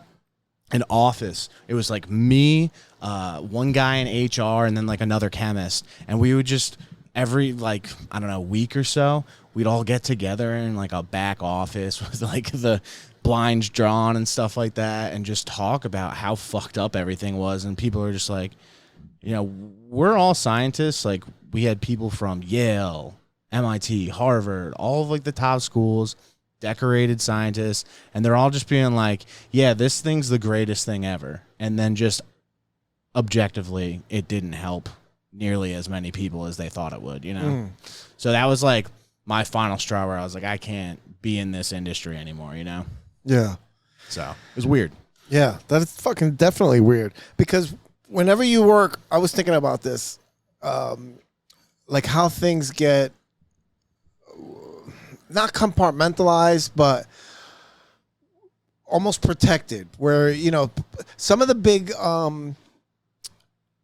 S3: an office. It was like me, one guy in HR, and then like another chemist. And we would just every like, I don't know, week or so, we'd all get together in like a back office with like the blinds drawn and stuff like that, and just talk about how fucked up everything was. And people are just like, you know, we're all scientists. Like, we had people from Yale, MIT, Harvard, all of like the top schools, decorated scientists, and they're all just being like, yeah, this thing's the greatest thing ever. And then just objectively, it didn't help nearly as many people as they thought it would, you know? So that was like my final straw where I was like, I can't be in this industry anymore, you know?
S2: Yeah.
S3: So it was weird.
S2: Yeah, that is fucking definitely weird. Because whenever you work, I was thinking about this, like how things get not compartmentalized, but almost protected. Where, you know, some of the big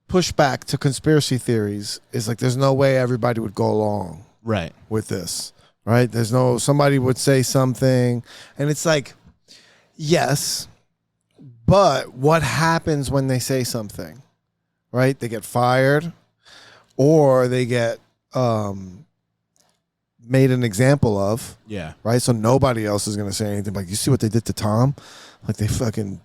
S2: pushback to conspiracy theories is like, there's no way everybody would go along
S3: Right.
S2: with this, right? There's no, somebody would say something, and it's like, yes, but what happens when they say something, right? They get fired, or they get made an example of,
S3: Yeah.
S2: right? So nobody else is going to say anything. Like, you see what they did to Tom? Like, they fucking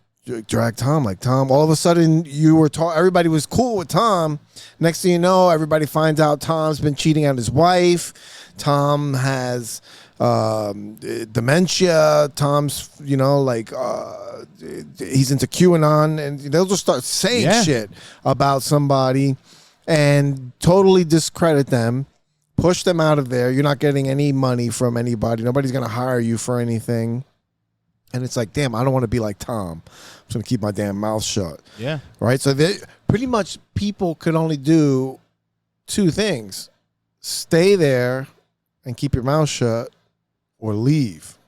S2: dragged Tom. Like, Tom, all of a sudden, you were everybody was cool with Tom. Next thing you know, everybody finds out Tom's been cheating on his wife. Tom has dementia. Tom's, you know, like, he's into QAnon, and they'll just start saying shit about somebody and totally discredit them, push them out of there. You're not getting any money from anybody. Nobody's going to hire you for anything. And it's like, damn, I don't want to be like Tom. I'm just going to keep my damn mouth shut.
S3: Yeah.
S2: Right? So pretty much people could only do two things: stay there and keep your mouth shut, or leave.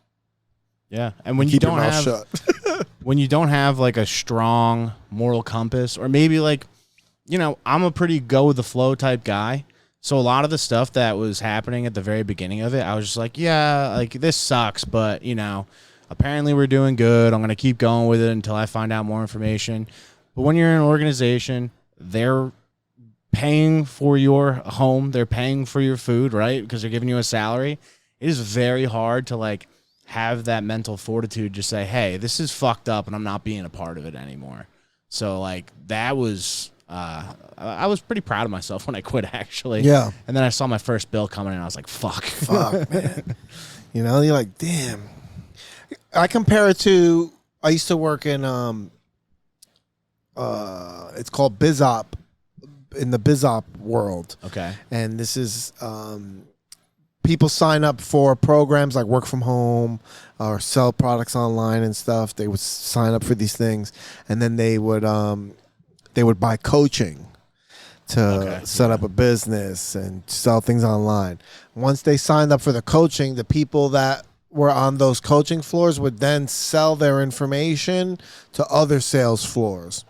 S3: Yeah. And when
S2: keep your mouth shut.
S3: When you don't have like a strong moral compass, or maybe like, you know, I'm a pretty go with the flow type guy. So a lot of the stuff that was happening at the very beginning of it, I was just like, yeah, like this sucks, but you know, apparently we're doing good. I'm going to keep going with it until I find out more information. But when you're in an organization, they're paying for your home, they're paying for your food, right? Because they're giving you a salary. It is very hard to like have that mental fortitude to say, hey, this is fucked up and I'm not being a part of it anymore. So like that was, I was pretty proud of myself when I quit, actually.
S2: Yeah.
S3: And then I saw my first bill coming in and I was like, fuck,
S2: man. You know, you're like, damn. I compare it to, I used to work in, it's called BizOp, in the BizOp world.
S3: Okay.
S2: And this is, people sign up for programs like work from home or sell products online and stuff. They would sign up for these things, and then they would buy coaching to set up a business and sell things online. Once they signed up for the coaching, the people that were on those coaching floors would then sell their information to other sales floors,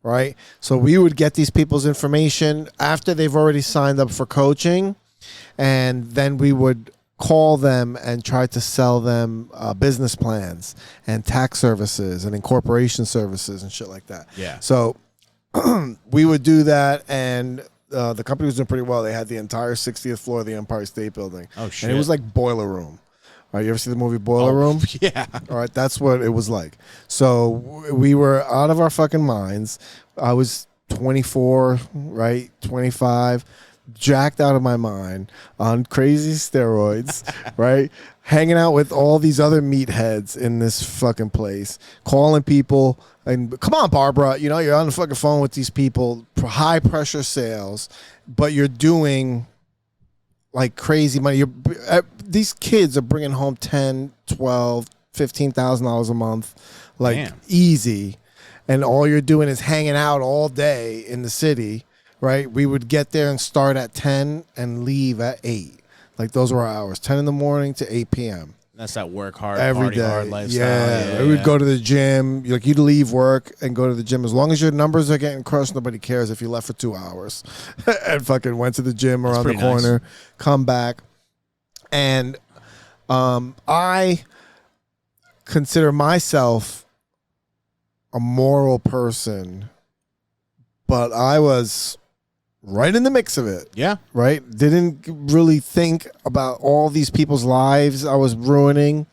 S2: right? So we would get these people's information after they've already signed up for coaching, and then we would call them and try to sell them business plans and tax services and incorporation services and shit like that.
S3: Yeah.
S2: So we would do that, and the company was doing pretty well. They had the entire 60th floor of the Empire State Building.
S3: Oh, shit.
S2: And it was like Boiler Room. All right, you ever see the movie Boiler Room?
S3: Yeah.
S2: All right, that's what it was like. So we were out of our fucking minds. I was 24, right, 25, jacked out of my mind on crazy steroids, right, hanging out with all these other meatheads in this fucking place, calling people. And come on, Barbara, you know, you're on the fucking phone with these people, high pressure sales, but you're doing like crazy money. These kids are bringing home $10, $12, $15,000 a month, like
S3: Damn.
S2: easy. And all you're doing is hanging out all day in the city, right? We would get there and start at 10 and leave at 8. Like those were our hours, 10 in the morning to 8 p.m.
S3: That's that work hard,
S2: every
S3: party
S2: day.
S3: hard lifestyle.
S2: Yeah, we would go to the gym. Like you'd leave work and go to the gym. As long as your numbers are getting crushed, nobody cares if you left for 2 hours and fucking went to the gym around the corner, come back. And I consider myself a moral person, but I was right in the mix of it.
S3: Yeah.
S2: Right? Didn't really think about all these people's lives I was ruining,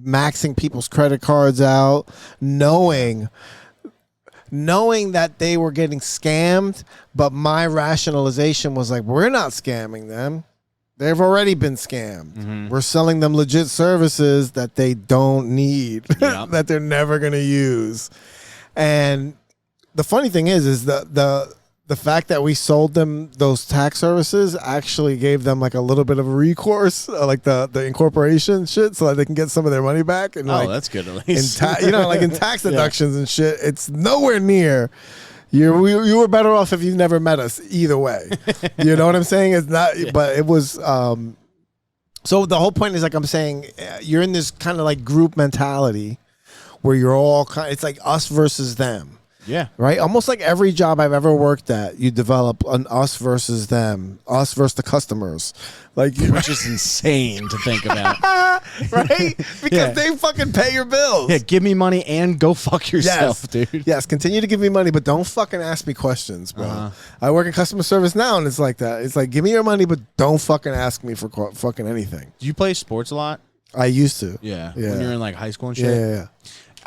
S2: maxing people's credit cards out, knowing that they were getting scammed, but my rationalization was like, we're not scamming them. They've already been scammed.
S3: Mm-hmm.
S2: We're selling them legit services that they don't need, that they're never going to use. And the funny thing is the fact that we sold them those tax services actually gave them like a little bit of a recourse, like the incorporation shit, so that they can get some of their money back. And
S3: that's good at least.
S2: Like in tax deductions and shit, it's nowhere near. You were better off if you never met us either way. You know what I'm saying? It's not, but it was. So the whole point is, like I'm saying, you're in this kind of like group mentality where you're all it's like us versus them.
S3: Yeah.
S2: Right? Almost like every job I've ever worked at, you develop an us versus them, us versus the customers. Like,
S3: which is insane to think about.
S2: Right? Because they fucking pay your bills.
S3: Yeah, give me money and go fuck yourself, dude.
S2: Yes, continue to give me money, but don't fucking ask me questions, bro. I work in customer service now, and it's like that. It's like, give me your money, but don't fucking ask me for fucking anything.
S3: Do you play sports a lot?
S2: I used to.
S3: Yeah. When you're in like high school and shit?
S2: Yeah.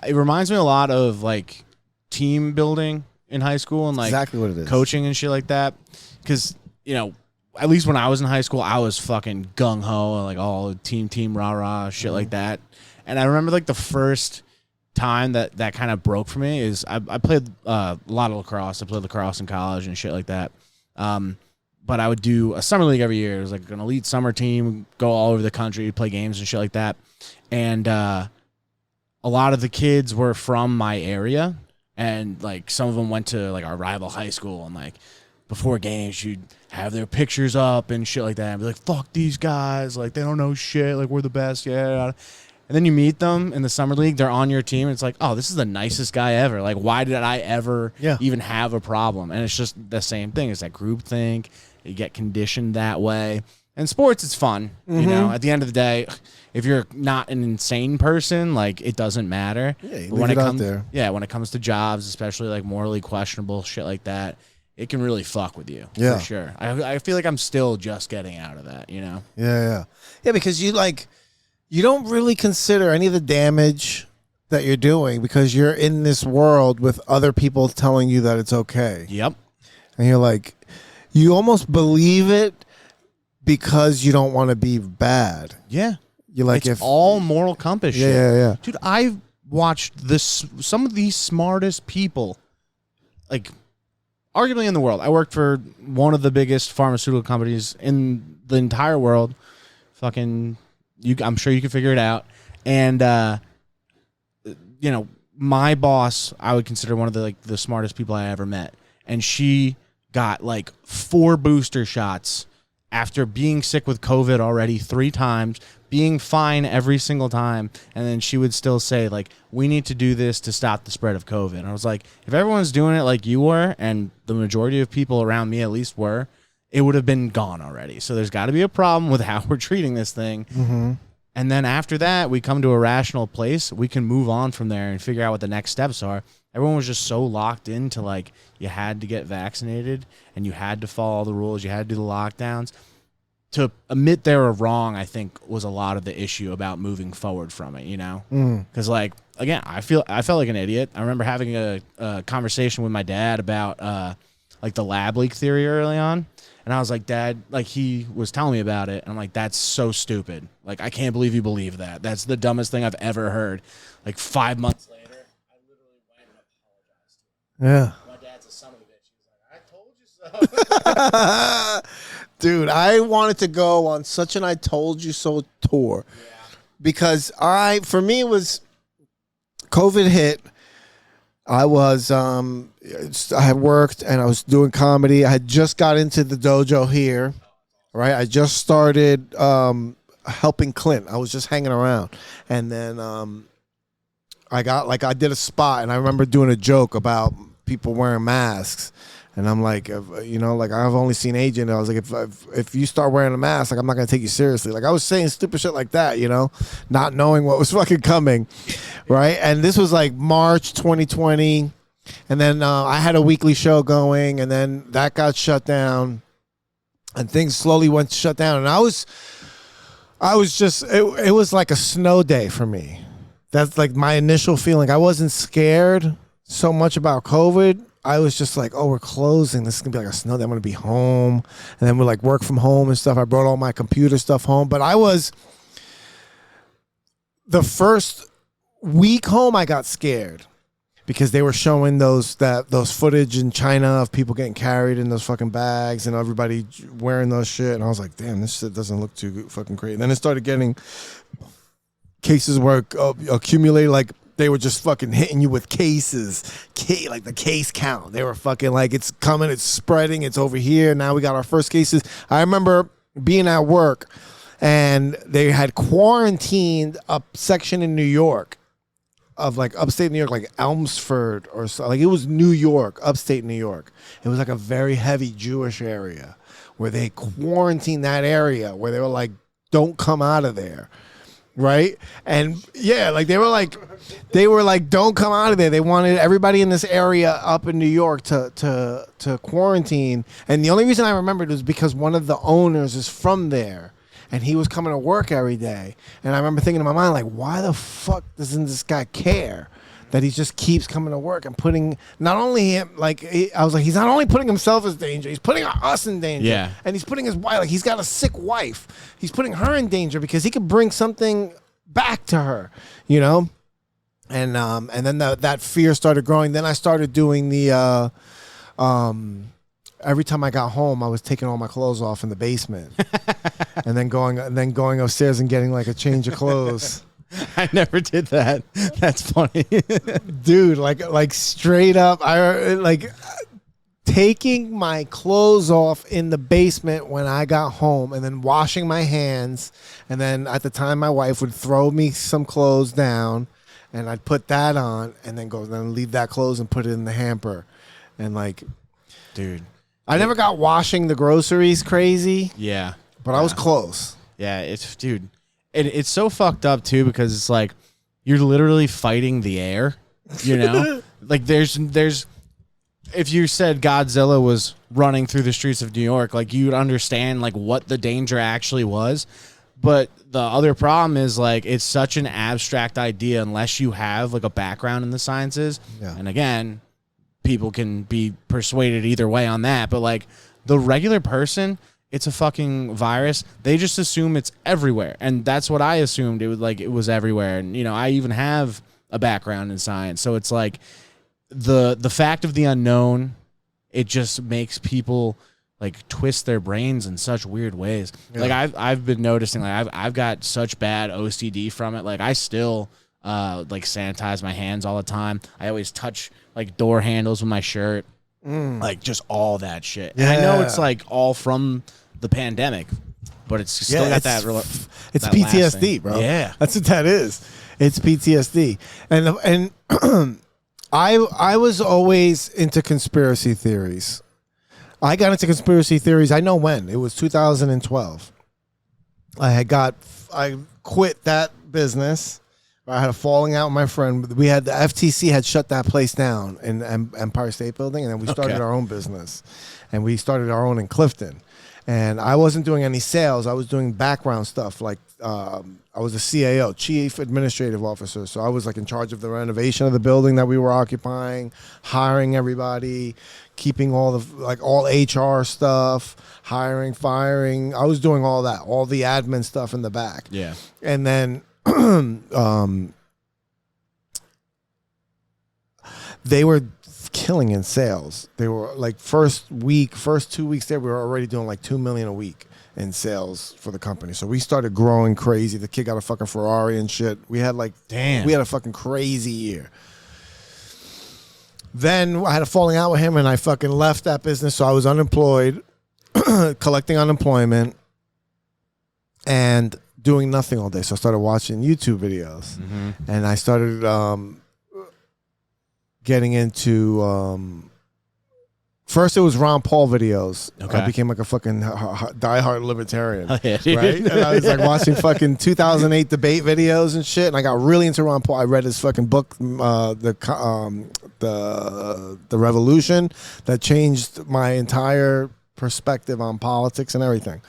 S3: It reminds me a lot of like team building in high school and like
S2: exactly what it is.
S3: Coaching and shit like that. Because, at least when I was in high school, I was fucking gung-ho, like all team, rah-rah, shit like that. And I remember like the first time that kind of broke for me is I played a lot of lacrosse. I played lacrosse in college and shit like that. But I would do a summer league every year. It was like an elite summer team, go all over the country, play games and shit like that. And a lot of the kids were from my area. And like some of them went to like our rival high school, and like before games you'd have their pictures up and shit like that and be like, fuck these guys, like they don't know shit, like we're the best, yeah. And then you meet them in the summer league, they're on your team, and it's like, oh, this is the nicest guy ever. Like, why did I ever even have a problem? And it's just the same thing. It's that group think. You get conditioned that way. And sports, it's fun. At the end of the day, if you're not an insane person, like it doesn't matter.
S2: Yeah, you
S3: but when
S2: leave
S3: it
S2: it out
S3: comes,
S2: there.
S3: yeah, when it comes to jobs, especially like morally questionable shit like that, it can really fuck with you.
S2: Yeah,
S3: for sure. I feel like I'm still just getting out of that.
S2: Yeah, because you don't really consider any of the damage that you're doing because you're in this world with other people telling you that it's okay.
S3: Yep.
S2: And you're like, you almost believe it because you don't want to be bad.
S3: Yeah.
S2: You like
S3: it's all moral compass shit.
S2: Yeah.
S3: Dude, I've watched some of the smartest people, like arguably in the world. I worked for one of the biggest pharmaceutical companies in the entire world. Fucking, I'm sure you can figure it out. And my boss, I would consider one of the smartest people I ever met, and she got like 4 booster shots after being sick with COVID already 3 times, being fine every single time, and then she would still say, like, we need to do this to stop the spread of COVID. And I was like, if everyone's doing it like you were, and the majority of people around me at least were, it would have been gone already. So there's got to be a problem with how we're treating this thing.
S2: Mm-hmm.
S3: And then after that, we come to a rational place. We can move on from there and figure out what the next steps are. Everyone was just so locked into, like, you had to get vaccinated and you had to follow all the rules. You had to do the lockdowns. To admit they were wrong, I think, was a lot of the issue about moving forward from it, Because, like, again, I felt like an idiot. I remember having a conversation with my dad about, like, the lab leak theory early on. And I was like, Dad, like, he was telling me about it. And I'm like, that's so stupid. Like, I can't believe you believe that. That's the dumbest thing I've ever heard. Like, 5 months later, I literally went and apologized to him.
S2: Yeah.
S3: My dad's a son of a bitch. He was like, I told you so.
S2: Dude, I wanted to go on such an I told you so tour. Yeah. Because for me, it was COVID hit. I had worked and I was doing comedy. I had just got into the dojo here, right? I just started helping Clint. I was just hanging around, and then I did a spot, and I remember doing a joke about people wearing masks. And I'm like, like I've only seen Agent. I was like, if you start wearing a mask, like I'm not gonna take you seriously. Like I was saying stupid shit like that, not knowing what was fucking coming, right? And this was like March 2020, and then I had a weekly show going, and then that got shut down, and things slowly went shut down. And I was just, it was like a snow day for me. That's like my initial feeling. I wasn't scared so much about COVID. I was just like, oh, we're closing. This is going to be like a snow day. I'm going to be home. And then we'll like work from home and stuff. I brought all my computer stuff home. But the first week home, I got scared because they were showing those footage in China of people getting carried in those fucking bags and everybody wearing those shit. And I was like, damn, this shit doesn't look too fucking great. And then it started getting cases where accumulated, like, they were just fucking hitting you with cases, like the case count. They were fucking like, it's coming, it's spreading, it's over here. Now we got our first cases. I remember being at work, and they had quarantined a section in New York of like upstate New York, like Elmsford or so. Like it was New York, upstate New York. It was like a very heavy Jewish area where they quarantined that area where they were like, don't come out of there. Right. And yeah, like they were like, don't come out of there. They wanted everybody in this area up in New York to quarantine. And the only reason I remembered was because one of the owners is from there, and he was coming to work every day. And I remember thinking in my mind, like, why the fuck doesn't this guy care that he just keeps coming to work and putting not only him, like, I was like, he's not only putting himself in danger, he's putting us in danger.
S3: Yeah.
S2: And he's putting his wife, like, he's got a sick wife. He's putting her in danger because he could bring something back to her, And then that fear started growing. Then I started doing the, every time I got home, I was taking all my clothes off in the basement, and then going upstairs and getting like a change of clothes.
S3: I never did that. That's funny.
S2: Dude, like straight up, I like taking my clothes off in the basement when I got home, and then washing my hands, and then at the time my wife would throw me some clothes down, and I'd put that on, and then leave that clothes and put it in the hamper. And like,
S3: dude,
S2: I never got washing the groceries crazy.
S3: Yeah.
S2: But I was close.
S3: Yeah, it's so fucked up too, because it's like you're literally fighting the air, like there's if you said Godzilla was running through the streets of New York, like you'd understand like what the danger actually was. But the other problem is like it's such an abstract idea unless you have like a background in the sciences. Yeah. And again, people can be persuaded either way on that, but like the regular person, it's a fucking virus. They just assume it's everywhere. And that's what I assumed. It was everywhere. And, I even have a background in science. So it's like the fact of the unknown, it just makes people like twist their brains in such weird ways. Yeah. Like I've been noticing, like I've got such bad OCD from it. Like I still like sanitize my hands all the time. I always touch like door handles with my shirt. Like just all that shit. Yeah. And I know it's like all from the pandemic, but it's still got that.
S2: It's that PTSD, bro.
S3: Yeah,
S2: that's what that is. It's PTSD, and I was always into conspiracy theories. I got into conspiracy theories. I know when it was 2012. I quit that business. I had a falling out with my friend. The FTC had shut that place down in Empire State Building, and then we started our own business, and we started our own in Clifton. And I wasn't doing any sales. I was doing background stuff. Like I was a CAO, Chief Administrative Officer. So I was like in charge of the renovation of the building that we were occupying, hiring everybody, keeping all HR stuff, hiring, firing. I was doing all that, all the admin stuff in the back.
S3: Yeah.
S2: And then they were killing in sales. They were like first 2 weeks there, we were already doing like $2 million a week in sales for the company. So we started growing crazy. The kid got a fucking Ferrari and shit. We had we had a fucking crazy year. Then I had a falling out with him, and I fucking left that business. So I was unemployed, collecting unemployment, and doing nothing all day. So I started watching YouTube videos, and I started getting into. First, it was Ron Paul videos.
S3: Okay.
S2: I became like a fucking diehard libertarian,
S3: Oh, yeah, dude.
S2: right? And I was like watching fucking 2008 debate videos and shit, and I got really into Ron Paul. I read his fucking book, the Revolution, that changed my entire perspective on politics and everything.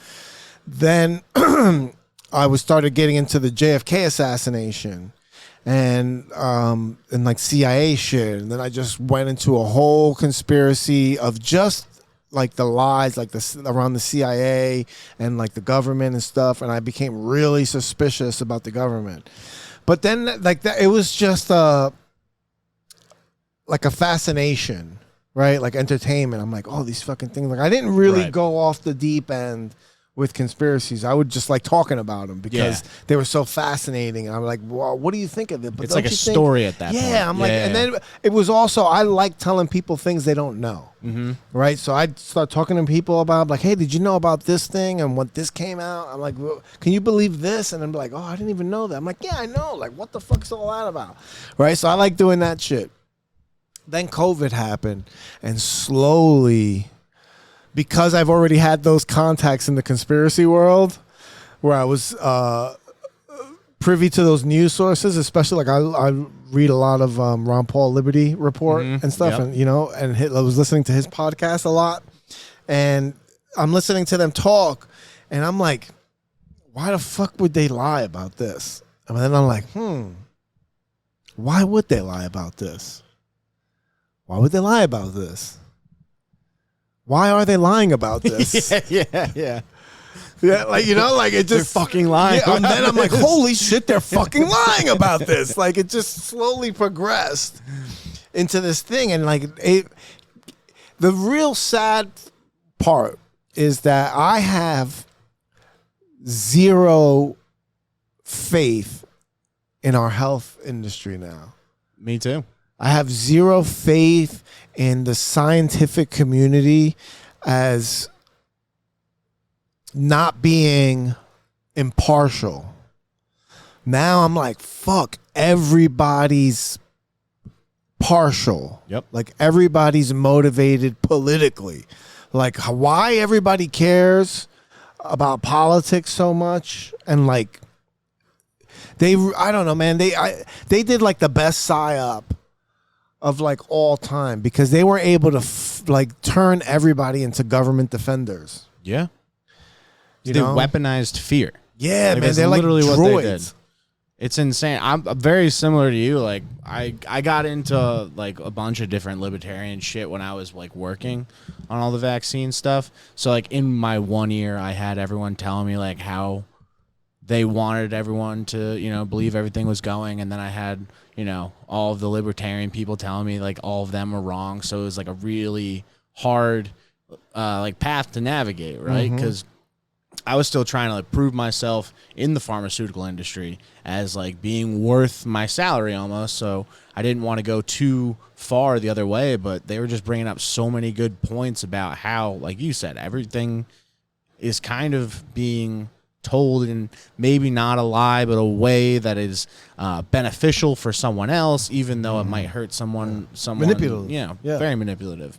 S2: Then I started getting into the JFK assassination and like CIA shit, and then I just went into a whole conspiracy of just like the lies, like around the CIA and like the government and stuff, and I became really suspicious about the government. But then like that, it was just like a fascination, right? Like entertainment. I'm like, oh, these fucking things. Like I didn't really go off the deep end with conspiracies. I would just like talking about them because they were so fascinating. And I'm like, well, what do you think of it? But
S3: It's like a story at that point.
S2: Yeah, I'm like, and then it was also, I like telling people things they don't know. Right? So I'd start talking to people about, like, hey, did you know about this thing and when this came out? I'm like, well, can you believe this? And I'm like, oh, I didn't even know that. I'm like, yeah, I know. Like, what the fuck is all that about? Right? So I like doing that shit. Then COVID happened, and slowly, because I've already had those contacts in the conspiracy world where I was privy to those news sources, especially like I read a lot of Ron Paul Liberty Report and stuff, and and I was listening to his podcast a lot, and I'm listening to them talk, and I'm like, why the fuck would they lie about this? And then I'm like, why would they lie about this? Why would they lie about this? Why are they lying about this?
S3: Yeah.
S2: Like, like it just.
S3: They're fucking lying.
S2: Yeah, and then I'm like, holy shit, they're fucking lying about this. Like, it just slowly progressed into this thing. And like, the real sad part is that I have zero faith in our health industry now.
S3: Me too.
S2: I have zero faith in the scientific community as not being impartial. Now I'm like, fuck, everybody's partial.
S3: Yep.
S2: Like everybody's motivated politically. Like why everybody cares about politics so much, and like I don't know, man. They did like the best psyop of like all time because they were able to like turn everybody into government defenders.
S3: Yeah.
S2: They
S3: Weaponized fear.
S2: Yeah, man. They're
S3: literally
S2: like
S3: what they
S2: droids.
S3: did. It's insane. I'm very similar to you. Like I got into like a bunch of different libertarian shit when I was like working on all the vaccine stuff. So like in my 1 year, I had everyone telling me like how they wanted everyone to, believe everything was going. And then I had, all of the libertarian people telling me like all of them were wrong. So it was like a really hard like path to navigate, right? Because I was still trying to like prove myself in the pharmaceutical industry as like being worth my salary almost. So I didn't want to go too far the other way, but they were just bringing up so many good points about how, like you said, everything is kind of being told in maybe not a lie, but a way that is beneficial for someone else, even though it might hurt someone
S2: Manipulative.
S3: Very manipulative.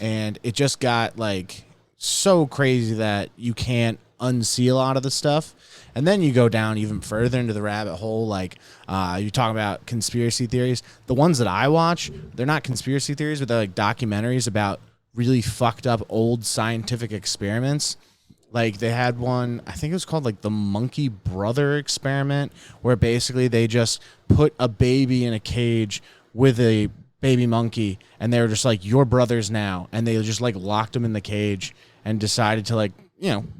S3: And it just got like so crazy that you can't unsee a lot of the stuff. And then you go down even further into the rabbit hole, like you talk about conspiracy theories. The ones that I watch, they're not conspiracy theories, but they're like documentaries about really fucked up old scientific experiments. Like they had one, I think it was called like the monkey brother experiment, where basically they just put a baby in a cage with a baby monkey, and they were just like, "Your brothers now," and they just like locked them in the cage and decided to like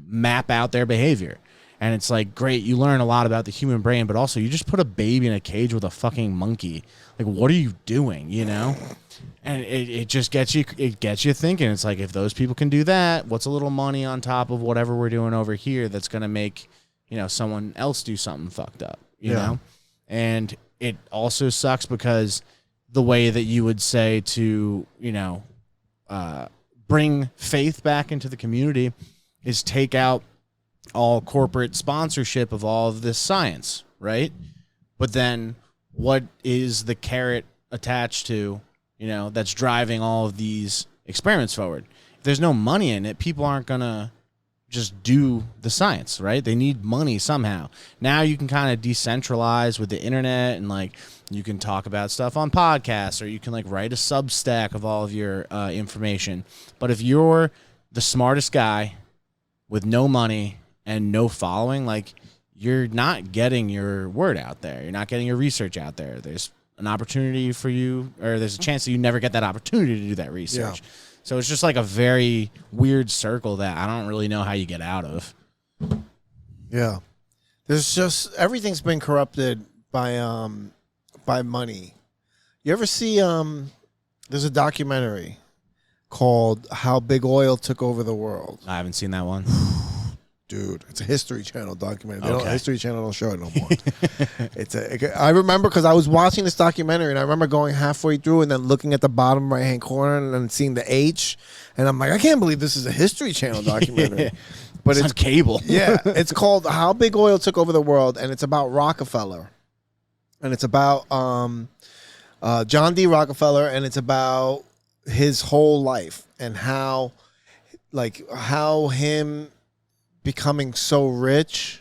S3: map out their behavior. And it's like, great, you learn a lot about the human brain, but also you just put a baby in a cage with a fucking monkey. Like, what are you doing? And it just gets you thinking. It's like, if those people can do that, what's a little money on top of whatever we're doing over here that's going to make, someone else do something fucked up, you know? And it also sucks because the way that you would say to, bring faith back into the community is take out all corporate sponsorship of all of this science, right? But then what is the carrot attached to, that's driving all of these experiments forward? If there's no money in it, people aren't going to just do the science, right? They need money somehow. Now you can kind of decentralize with the internet, and like you can talk about stuff on podcasts, or you can like write a Substack of all of your information. But if you're the smartest guy with no money and no following, like you're not getting your word out there. You're not getting your research out there. There's an opportunity for you, or there's a chance that you never get that opportunity to do that research. Yeah. So it's just like a very weird circle that I don't really know how you get out of.
S2: Yeah. There's just, everything's been corrupted by money. You ever see, there's a documentary called How Big Oil Took Over the World.
S3: I haven't seen that one.
S2: Dude, it's a History Channel documentary. History Channel don't show it no more. I remember because I was watching this documentary, and I remember going halfway through and then looking at the bottom right-hand corner and then seeing the H, and I'm like, I can't believe this is a History Channel documentary. But
S3: it's on cable.
S2: Yeah, it's called How Big Oil Took Over the World, and it's about Rockefeller. And it's about John D. Rockefeller, and it's about his whole life and how him becoming so rich,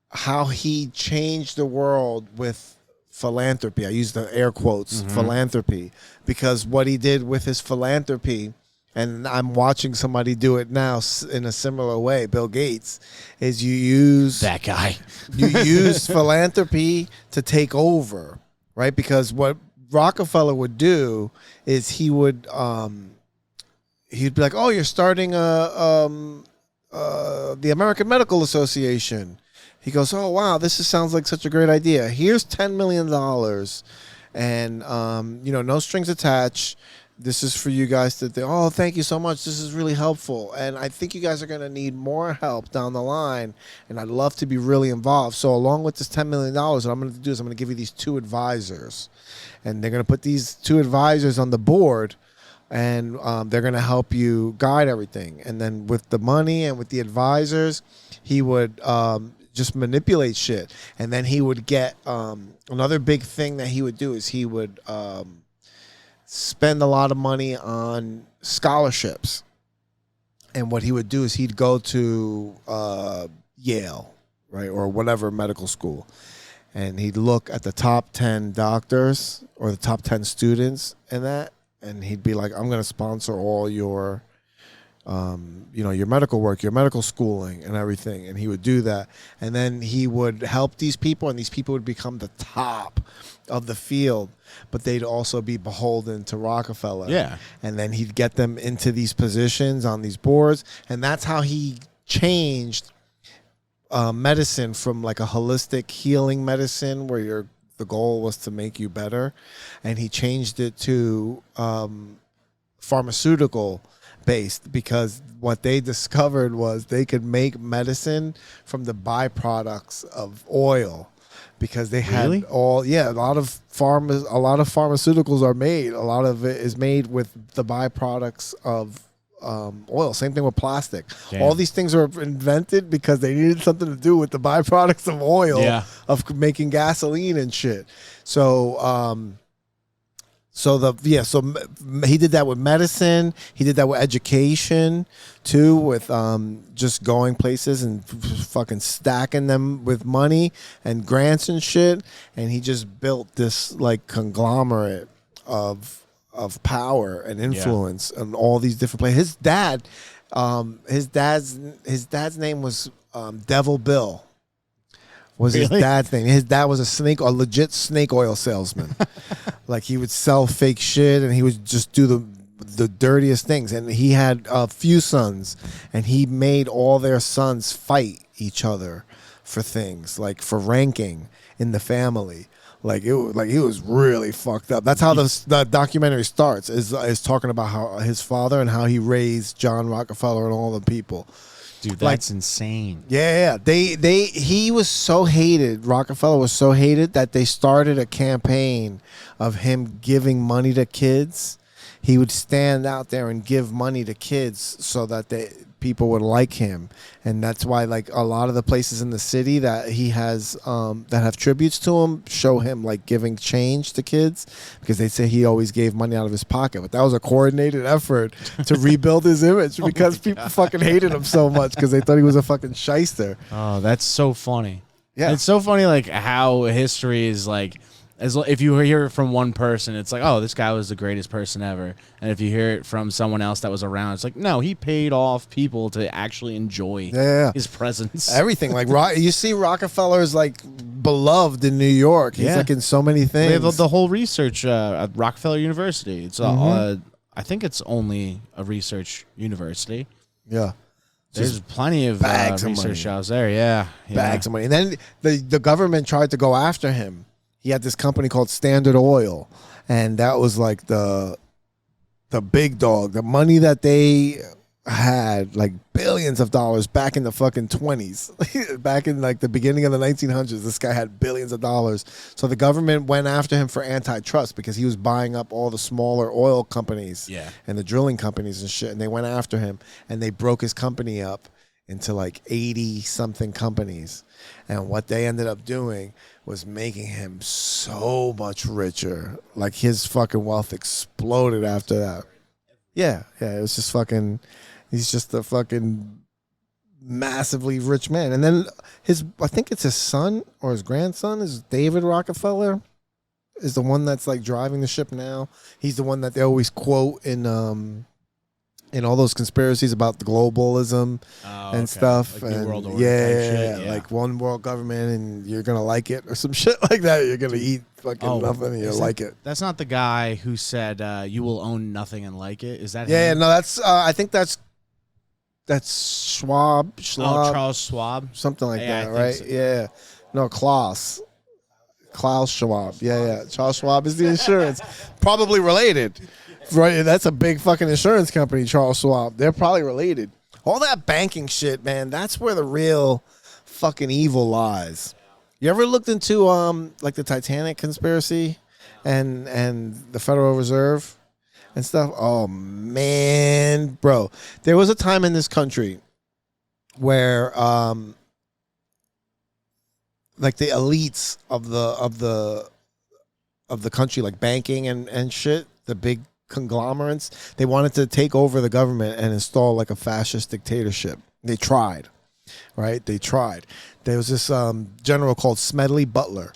S2: how he changed the world with philanthropy. I use the air quotes, philanthropy, because what he did with his philanthropy, and I'm watching somebody do it now in a similar way, Bill Gates, is you use
S3: that guy.
S2: You use philanthropy to take over, right? Because what Rockefeller would do is he'd be like, oh, you're starting the American Medical Association. He goes, oh, wow, sounds like such a great idea. Here's $10 million and, no strings attached. This is for you guys to think, oh, thank you so much. This is really helpful. And I think you guys are going to need more help down the line. And I'd love to be really involved. So along with this $10 million, what I'm going to do is I'm going to give you these 2 advisors. And they're going to put these 2 advisors on the board. And they're going to help you guide everything. And then with the money and with the advisors, he would just manipulate shit. And then he would get another big thing that he would do is he would spend a lot of money on scholarships. And what he would do is he'd go to Yale, right, or whatever medical school. And he'd look at the top 10 doctors or the top 10 students in that. And he'd be like, I'm going to sponsor all your, your medical work, your medical schooling and everything. And he would do that. And then he would help these people, and these people would become the top of the field. But they'd also be beholden to Rockefeller.
S3: Yeah.
S2: And then he'd get them into these positions on these boards. And that's how he changed medicine from like a holistic healing medicine where the goal was to make you better, and he changed it to pharmaceutical based, because what they discovered was they could make medicine from the byproducts of oil, because they had a lot of pharmaceuticals are made. A lot of it is made with the byproducts of oil. Same thing with plastic. Damn. All these things are invented because they needed something to do with the byproducts of oil, of making gasoline and shit. So, he did that with medicine. He did that with education too, with just going places and fucking stacking them with money and grants and shit. And he just built this like conglomerate of power and influence and all these different places. His dad's name was Devil Bill. Was his dad's name. His dad was a legit snake oil salesman. Like he would sell fake shit and he would just do the dirtiest things. And he had a few sons, and he made all their sons fight each other for things, like for ranking in the family. Like it was really fucked up. That's how the documentary starts. Is talking about how his father and how he raised John Rockefeller and all the people.
S3: Dude, that's insane.
S2: Yeah. He was so hated. Rockefeller was so hated that they started a campaign of him giving money to kids he would stand out there and give money to kids so that people would like him. And that's why like a lot of the places in the city that he has that have tributes to him show him like giving change to kids, because they say he always gave money out of his pocket. But that was a coordinated effort to rebuild his image, because people fucking hated him so much because they thought he was a fucking shyster.
S3: Oh, that's so funny.
S2: Yeah.
S3: It's so funny, like, how history is, like, if you hear it from one person, it's like, oh, this guy was the greatest person ever. And if you hear it from someone else that was around, it's like, no, he paid off people to actually enjoy his presence.
S2: Everything. Like, you see Rockefeller's, like, beloved in New York. He's, like, in so many things.
S3: They have the whole research at Rockefeller University. It's I think it's only a research university.
S2: Yeah.
S3: There's plenty of research shows there,
S2: Bags of money. And then the government tried to go after him. He had this company called Standard Oil, and that was like the big dog. The money that they had, like billions of dollars back in the fucking 20s. Back in like the beginning of the 1900s, this guy had billions of dollars. So the government went after him for antitrust because he was buying up all the smaller oil companies and the drilling companies and shit. And they went after him, and they broke his company up into like 80 something companies. And what they ended up doing was making him so much richer. Like his fucking wealth exploded after that. Yeah, it was just fucking, he's just a fucking massively rich man. And then I think it's his son or his grandson is David Rockefeller, is the one that's like driving the ship now. He's the one that they always quote in all those conspiracies about the globalism and stuff.
S3: Like
S2: and
S3: New World Order type shit,
S2: like one world government and you're going to like it or some shit like that. You're going to eat fucking nothing and you'll like it.
S3: That's not the guy who said you will own nothing and like it. Is that him?
S2: Yeah, no, that's I think that's Schwab.
S3: Oh, Charles Schwab.
S2: Something like that,
S3: I
S2: right?
S3: think so.
S2: Yeah. No, Klaus Schwab. Yeah. Charles Schwab is the insurance. Probably related. Right, that's a big fucking insurance company, Charles Schwab. They're probably related. All that banking shit, man, that's where the real fucking evil lies. You ever looked into like the Titanic conspiracy and the Federal Reserve and stuff? Oh man, bro. There was a time in this country where like the elites of the country, like banking and shit, the big conglomerates, they wanted to take over the government and install like a fascist dictatorship. They tried, right? There was this general called Smedley Butler,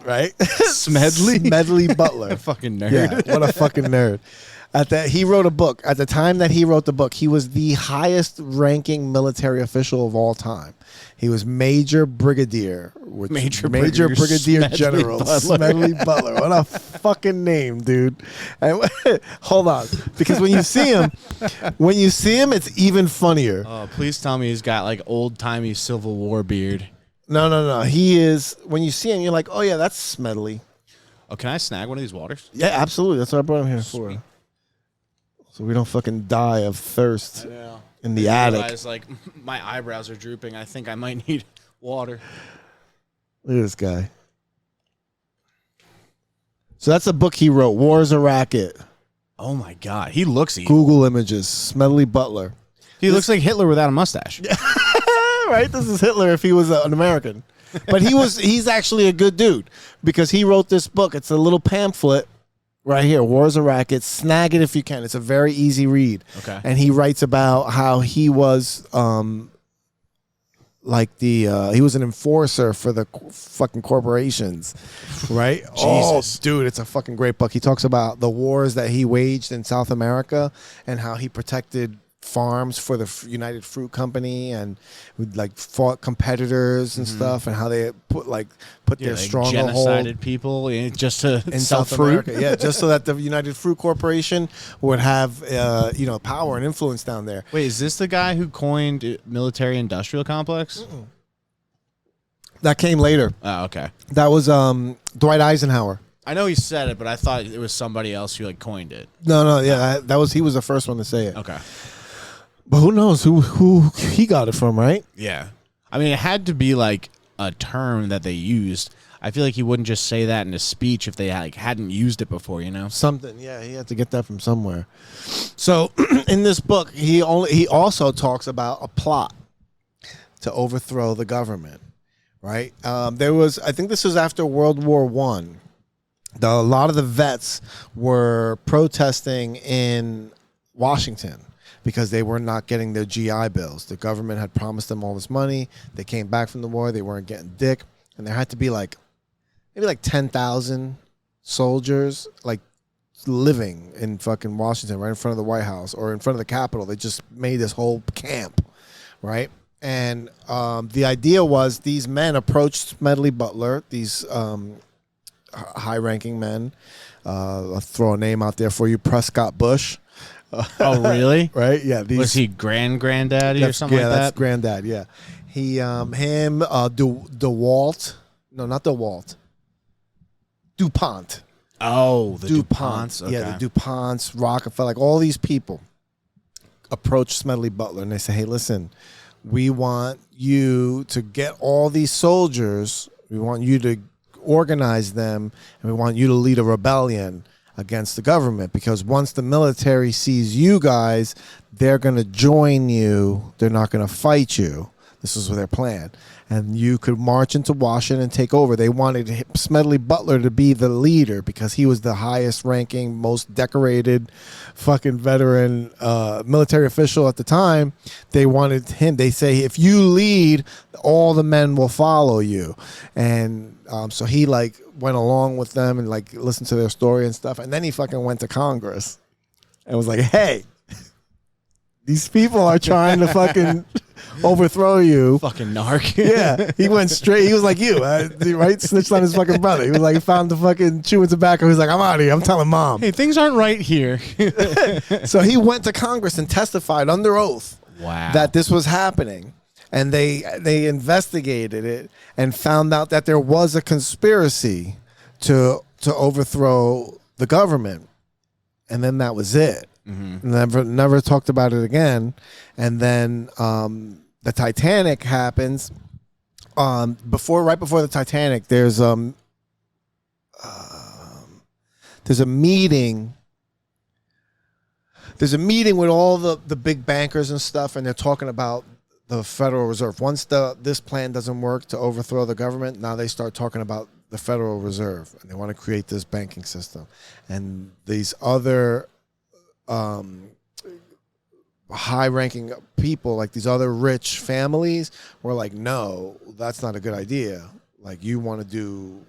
S2: right? Smedley Butler.
S3: Fucking nerd.
S2: Yeah, what a fucking nerd. He wrote a book. At the time that he wrote the book, he was the highest ranking military official of all time. He was Major Brigadier Brigadier General Smedley Butler. What a fucking name, dude. And, hold on, because when you see him, it's even funnier.
S3: Oh, please tell me he's got like old timey Civil War beard.
S2: No. He is. When you see him, you're like, oh yeah, that's Smedley.
S3: Oh, can I snag one of these waters?
S2: Yeah, absolutely. That's what I brought him here for. So we don't fucking die of thirst in the attic.
S3: Realize, like, my eyebrows are drooping. I think I might need water.
S2: Look at this guy. So that's a book he wrote, War is a Racket.
S3: Oh, my God. He looks evil.
S2: Google images, Smedley Butler.
S3: He looks like Hitler without a mustache.
S2: Right? This is Hitler if he was an American. But he's actually a good dude because he wrote this book. It's a little pamphlet. Right here, War is a Racket. Snag it if you can. It's a very easy read.
S3: Okay. And
S2: he writes about how he was he was an enforcer for the fucking corporations, right?
S3: Jesus.
S2: Oh, dude, it's a fucking great book. He talks about the wars that he waged in South America and how he protected farms for the United Fruit Company and like fought competitors and stuff, and how they put their stronghold,
S3: genocided people just to
S2: in
S3: sell
S2: South
S3: fruit.
S2: America, just so that the United Fruit Corporation would have power and influence down there.
S3: Wait, is this the guy who coined military-industrial complex?
S2: That came later.
S3: Oh, okay.
S2: That was Dwight Eisenhower.
S3: I know he said it, but I thought it was somebody else who like coined it.
S2: No, he was the first one to say it.
S3: Okay.
S2: But who knows who he got it from, right?
S3: Yeah. I mean, it had to be like a term that they used. I feel like he wouldn't just say that in a speech if they hadn't used it before, you know?
S2: Something, yeah, he had to get that from somewhere. So in this book, he also talks about a plot to overthrow the government, right? I think this was after World War One. A lot of the vets were protesting in Washington because they were not getting their GI Bills. The government had promised them all this money. They came back from the war. They weren't getting dick. And there had to be maybe 10,000 soldiers living in fucking Washington right in front of the White House or in front of the Capitol. They just made this whole camp, right? And the idea was these men approached Smedley Butler, these high-ranking men. I'll throw a name out there for you, Prescott Bush.
S3: Oh, really?
S2: Right? Yeah.
S3: Was he granddaddy or something like that?
S2: Yeah, that's granddad, yeah. DeWalt. No, not DeWalt. DuPont.
S3: Oh, the DuPonts. Okay.
S2: Yeah, the DuPonts, Rockefeller, all these people approach Smedley Butler and they say, hey, listen, we want you to get all these soldiers. We want you to organize them, and we want you to lead a rebellion against the government, because once the military sees you guys, they're going to join you. They're not going to fight you. This was their plan. And you could march into Washington and take over. They wanted Smedley Butler to be the leader because he was the highest ranking, most decorated fucking veteran military official at the time. They wanted him. They say, if you lead, all the men will follow you. And so he went along with them and listened to their story and stuff. And then he fucking went to Congress and was like, hey, these people are trying to fucking overthrow you.
S3: Fucking narc.
S2: Yeah. He went straight. He was like you, right? Snitched on his fucking brother. He was he found the fucking chewing tobacco. He was like, I'm out of here. I'm telling mom.
S3: Hey, things aren't right here.
S2: So he went to Congress and testified under oath that this was happening. And they investigated it and found out that there was a conspiracy to overthrow the government. And then that was it. Mm-hmm. Never talked about it again. And then the Titanic happens. Right before the Titanic, there's a meeting. There's a meeting with all the big bankers and stuff, and they're talking about the Federal Reserve. Once this plan doesn't work to overthrow the government, now they start talking about the Federal Reserve, and they want to create this banking system. And these other high-ranking people, these other rich families, were like, no, that's not a good idea. You want to do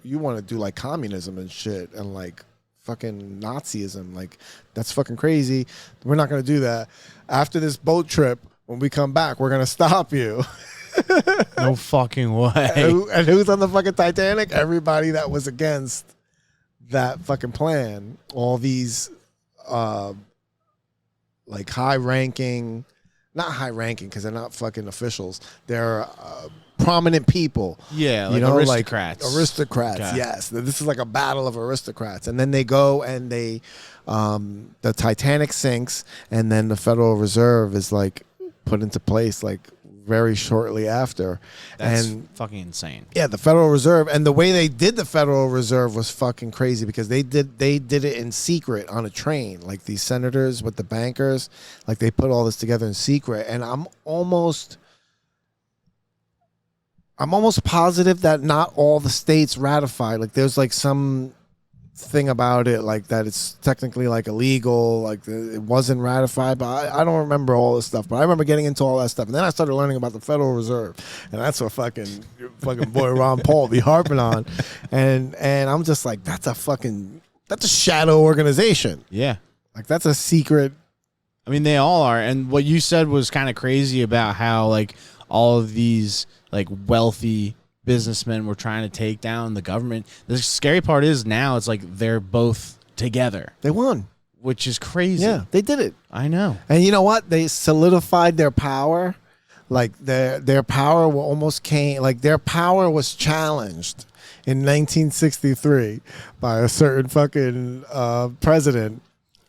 S2: communism and shit, and fucking Nazism. That's fucking crazy. We're not going to do that. After this boat trip, when we come back, we're going to stop you.
S3: No fucking way.
S2: And who's on the fucking Titanic? Everybody that was against that fucking plan. All these high-ranking, not high-ranking because they're not fucking officials. They're prominent people.
S3: Yeah, aristocrats.
S2: Aristocrats, okay. Yes. This is a battle of aristocrats. And then they go and the Titanic sinks, and then the Federal Reserve is put into place very shortly after.
S3: That's fucking insane.
S2: Yeah, the Federal Reserve, and the way they did the Federal Reserve was fucking crazy because they did it in secret on a train. These senators with the bankers, they put all this together in secret. And I'm almost positive that not all the states ratified. There's some thing about it that it's technically illegal, it wasn't ratified, but I don't remember all this stuff. But I remember getting into all that stuff, and then I started learning about the Federal Reserve, and that's what fucking boy Ron Paul be harping on, and I'm just that's a shadow organization.
S3: Yeah,
S2: that's a secret.
S3: I mean, they all are. And what you said was kind of crazy about how all of these wealthy businessmen were trying to take down the government. The scary part is now it's they're both together.
S2: They won,
S3: which is crazy.
S2: Yeah, they did it.
S3: I know.
S2: And you know what? They solidified their power. Their power almost came. Their power was challenged in 1963 by a certain fucking president.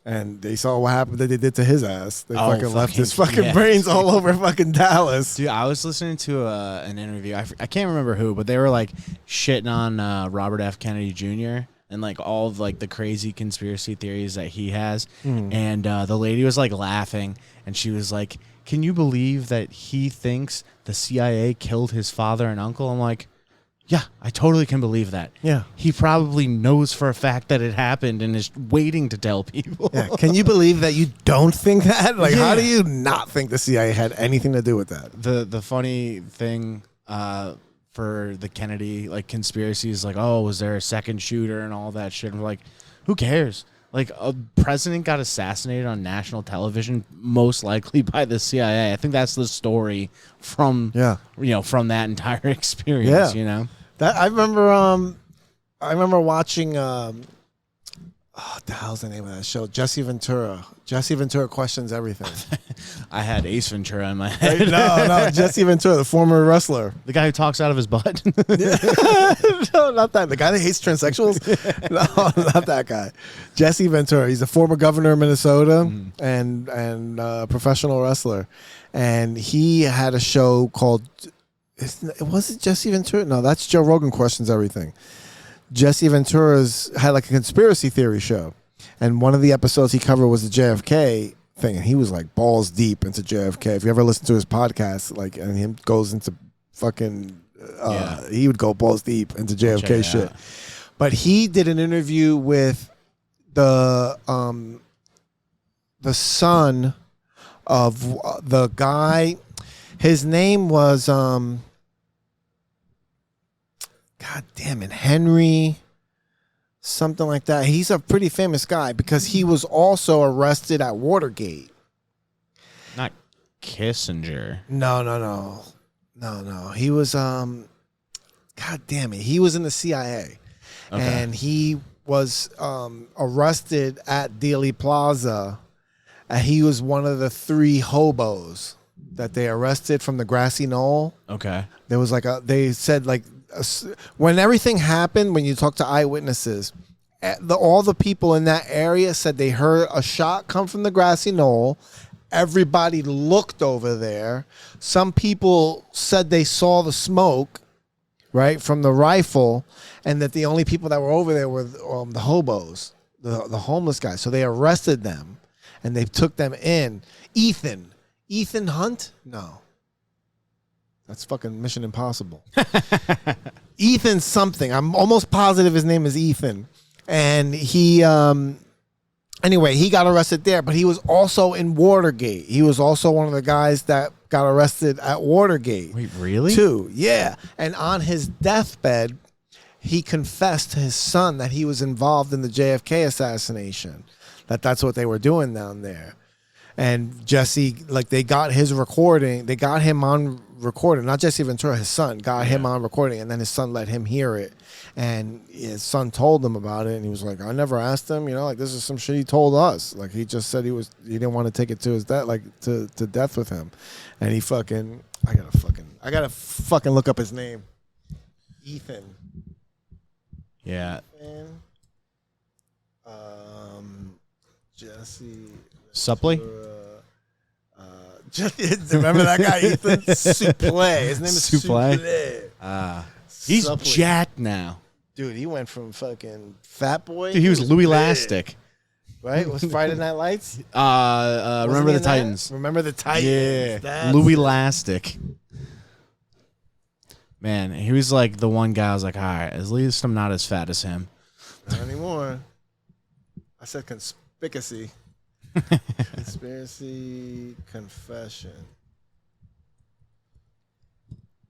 S2: And they saw what happened that they did to his ass. They
S3: Oh,
S2: fucking left his
S3: fucking-
S2: fucking
S3: yeah.
S2: brains all over fucking Dallas.
S3: Dude, I was listening to an interview. I can't remember who, but they were like shitting on Robert F. Kennedy Jr. and like all of like the crazy conspiracy theories that he has. And the lady was like laughing, and she was like, "Can you believe that he thinks the CIA killed his father and uncle?" I'm like, yeah, I totally can believe that.
S2: Yeah.
S3: He probably knows for a fact that it happened and is waiting to tell people.
S2: Yeah. Can you believe that you don't think that? Like, how
S3: Yeah.
S2: do you not think the CIA had anything to do with that?
S3: The funny thing for the Kennedy like conspiracy is like, oh, was there a second shooter and all that shit? And we're like, who cares? Like, a president got assassinated on national television, most likely by the CIA. I think that's the story from from that entire experience.
S2: Yeah.
S3: You know,
S2: That I remember watching. What the hell's the name of that show? Jesse Ventura. Jesse Ventura questions everything.
S3: I had Ace Ventura in my head.
S2: no, Jesse Ventura, the former wrestler.
S3: The guy who talks out of his butt.
S2: No, not that. The guy that hates transsexuals? No, not that guy. Jesse Ventura. He's a former governor of Minnesota and professional wrestler. And he had a show called, was it Jesse Ventura? No, that's Joe Rogan Questions Everything. Jesse Ventura's had like a conspiracy theory show. And one of the episodes he covered was the JFK thing. And he was like balls deep into JFK. If you ever listen to his podcast, like, and him goes into fucking, he would go balls deep into JFK shit. But he did an interview with the son of the guy. His name was, God damn it, Henry, something like that. He's a pretty famous guy because he was also arrested at Watergate.
S3: Not Kissinger.
S2: No. He was, God damn it, he was in the CIA.
S3: Okay.
S2: And he was arrested at Dealey Plaza. He was one of the 3 hobos that they arrested from the grassy knoll.
S3: Okay.
S2: There was like they said like, when everything happened, when you talk to eyewitnesses, all the people in that area said they heard a shot come from the grassy knoll. Everybody looked over there. Some people said they saw the smoke, right, from the rifle, and that the only people that were over there were the hobos, the homeless guys. So they arrested them, and they took them in. Ethan Hunt? No. That's fucking Mission Impossible. Ethan something. I'm almost positive his name is Ethan. And he, anyway, he got arrested there, but he was also in Watergate. He was also one of the guys that got arrested at Watergate.
S3: Wait, really?
S2: Too, yeah. And on his deathbed, he confessed to his son that he was involved in the JFK assassination, that's what they were doing down there. And Jesse, like, they got his recording. They got him on recording. Not Jesse Ventura, his son, got him on recording. And then his son let him hear it. And his son told him about it. And he was like, I never asked him. You know, like, this is some shit he told us. Like, he just said he didn't want to take it to his death, like, to death with him. And he fucking, I gotta fucking look up his name. Ethan.
S3: Yeah.
S2: Jesse.
S3: Suppley?
S2: Remember that guy, Ethan? Suppley. His name is
S3: Suppley?
S2: Suppley.
S3: He's
S2: Suppley.
S3: jacked now.
S2: Dude, he went from fucking fat boy.
S3: Dude, he was
S2: to
S3: Louis
S2: big,
S3: Lastic.
S2: right? Was Friday Night Lights?
S3: Remember
S2: he
S3: the
S2: in that?
S3: Titans.
S2: Remember the Titans.
S3: Yeah.
S2: That's
S3: Louis
S2: it.
S3: Lastic. Man, he was like the one guy I was like, all right, at least I'm not as fat as him.
S2: Not anymore. I said conspicuousy. Conspiracy confession.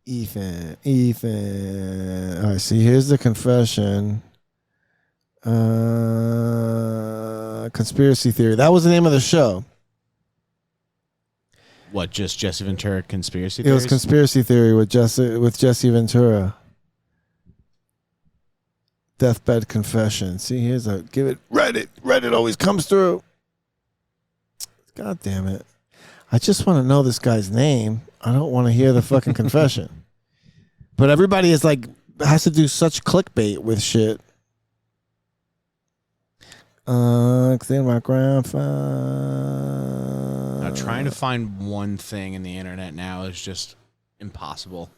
S2: Ethan. All right, see, here's the confession. Conspiracy theory. That was the name of the show.
S3: What, just Jesse Ventura conspiracy
S2: It
S3: theories?
S2: was conspiracy theory with Jesse Ventura. Deathbed confession. See, here's a give it Reddit. Reddit always comes through. God damn it. I just want to know this guy's name. I don't want to hear the fucking confession. But everybody is like has to do such clickbait with shit. Clear my grandfather.
S3: Now, trying to find one thing in the internet now is just impossible.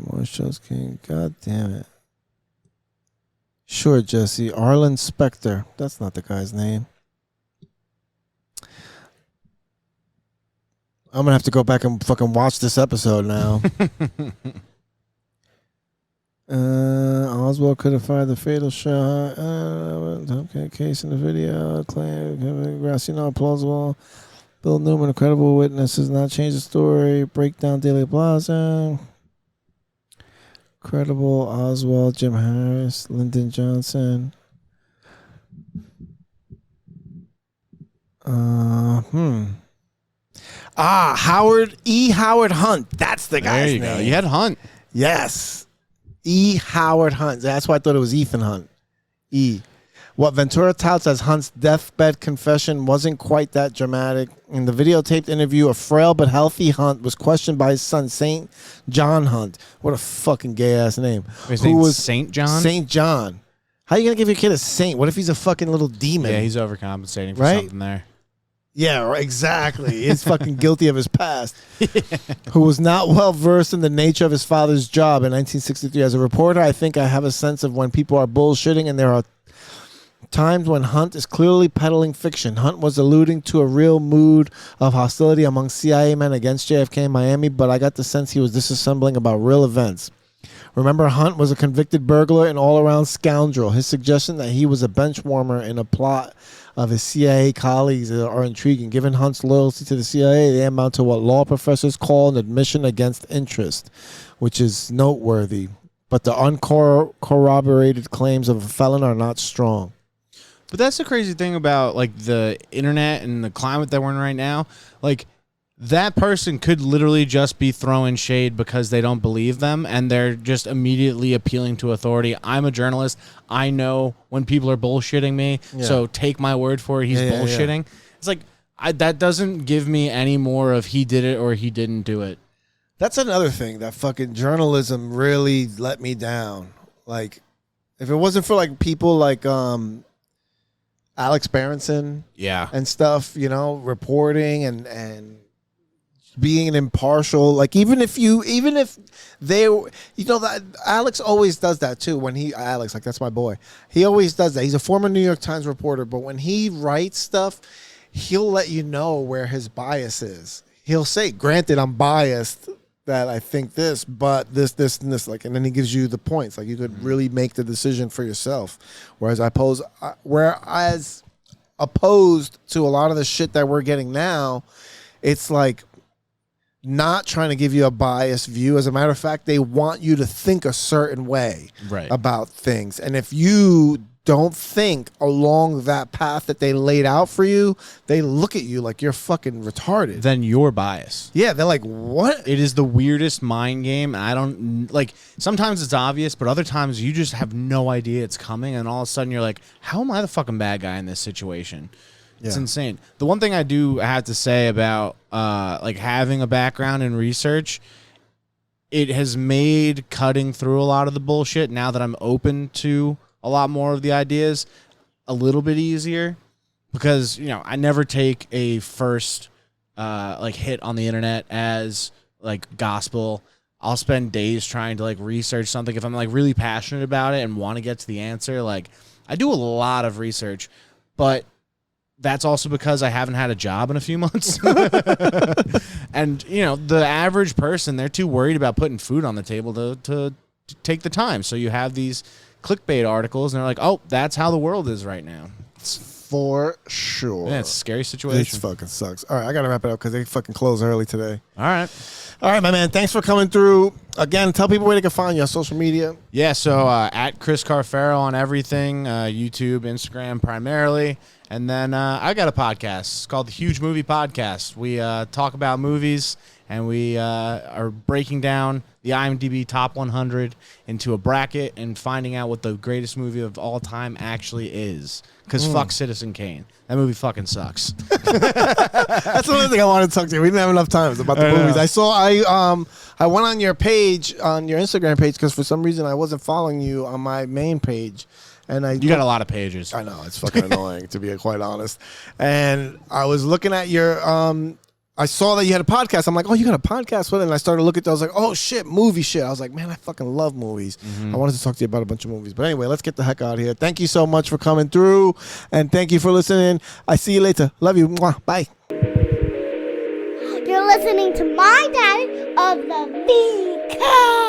S2: More shows came. God damn it. Sure, Jesse. Arlen Specter. That's not the guy's name. I'm going to have to go back and fucking watch this episode now. Oswald could have fired the fatal shot. Okay, case in the video. Claim. Grassy not plausible. Bill Newman, a credible witness, does not change the story. Breakdown Daily Plaza. Credible Oswald, Jim Harris, Lyndon Johnson. Howard Hunt. That's the guy's name.
S3: Go. You had Hunt.
S2: Yes. E. Howard Hunt. That's why I thought it was Ethan Hunt. E. What Ventura touts as Hunt's deathbed confession wasn't quite that dramatic. In the videotaped interview, a frail but healthy Hunt was questioned by his son, St. John Hunt. What a fucking gay-ass name.
S3: Who was St. John?
S2: St. John. How are you going to give your kid a saint? What if he's a fucking little demon?
S3: Yeah, he's overcompensating for something there.
S2: Yeah, exactly. He's fucking guilty of his past. Who was not well versed in the nature of his father's job in 1963. As a reporter, I think I have a sense of when people are bullshitting, and there are times when Hunt is clearly peddling fiction. Hunt was alluding to a real mood of hostility among CIA men against JFK in Miami, but I got the sense he was disassembling about real events. Remember, Hunt was a convicted burglar and all-around scoundrel. His suggestion that he was a bench warmer in a plot of his CIA colleagues are intriguing. Given Hunt's loyalty to the CIA, they amount to what law professors call an admission against interest, which is noteworthy. But the uncorroborated claims of a felon are not strong.
S3: But that's the crazy thing about like the internet and the climate that we're in right now. Like, that person could literally just be throwing shade because they don't believe them, and they're just immediately appealing to authority. I'm a journalist. I know when people are bullshitting me, so take my word for it. He's bullshitting. Yeah. It's like, that doesn't give me any more of he did it or he didn't do it.
S2: That's another thing that fucking journalism really let me down. Like, if it wasn't for like people like Alex Berenson, and stuff, you know, reporting and being an impartial, like even if they, you know, that Alex always does that too. When Alex, like that's my boy, he always does that. He's a former New York Times reporter, but when he writes stuff, he'll let you know where his bias is. He'll say, granted, I'm biased that I think this, but this, and this, like, and then he gives you the points. Like you could really make the decision for yourself. Whereas opposed to a lot of the shit that we're getting now, it's like not trying to give you a biased view. As a matter of fact, they want you to think a certain way about things. And if you don't think along that path that they laid out for you, they look at you like you're fucking retarded.
S3: Then you're biased.
S2: Yeah, they're like, what?
S3: It is the weirdest mind game. I don't, like, sometimes it's obvious, but other times you just have no idea it's coming, and all of a sudden you're like, how am I the fucking bad guy in this situation? It's insane. The one thing I do have to say about like having a background in research, it has made cutting through a lot of the bullshit, now that I'm open to a lot more of the ideas, a little bit easier, because, you know, I never take a first like hit on the internet as like gospel. I'll spend days trying to like research something if I'm like really passionate about it and want to get to the answer. Like, I do a lot of research, but that's also because I haven't had a job in a few months. And, you know, the average person, they're too worried about putting food on the table to take the time. So you have these clickbait articles, and they're like, oh, that's how the world is right now.
S2: For sure.
S3: Yeah, it's a scary situation.
S2: This fucking sucks. All right, I got to wrap it up because they fucking close early today.
S3: All right,
S2: my man. Thanks for coming through. Again, tell people where they can find you on social media.
S3: Yeah, so at Chris Carfaro on everything, YouTube, Instagram primarily. And then I got a podcast. It's called The Huge Movie Podcast. We talk about movies, and we are breaking down the IMDb Top 100 into a bracket and finding out what the greatest movie of all time actually is. Because fuck Citizen Kane. That movie fucking sucks.
S2: That's another thing I wanted to talk to you. We didn't have enough time about the movies. I went on your page, on your Instagram page, because for some reason I wasn't following you on my main page. And
S3: You got a lot of pages.
S2: I know, it's fucking annoying, to be quite honest. And I was looking at your I saw that you had a podcast. I'm like, oh, you got a podcast with it? And I started looking at it. I was like, oh, shit, movie shit. I was like, man, I fucking love movies. I wanted to talk to you about a bunch of movies. But anyway, let's get the heck out of here. Thank you so much for coming through. And thank you for listening. I see you later. Love you. Mwah. Bye.
S4: You're listening to my dad of the Vic Cedeno.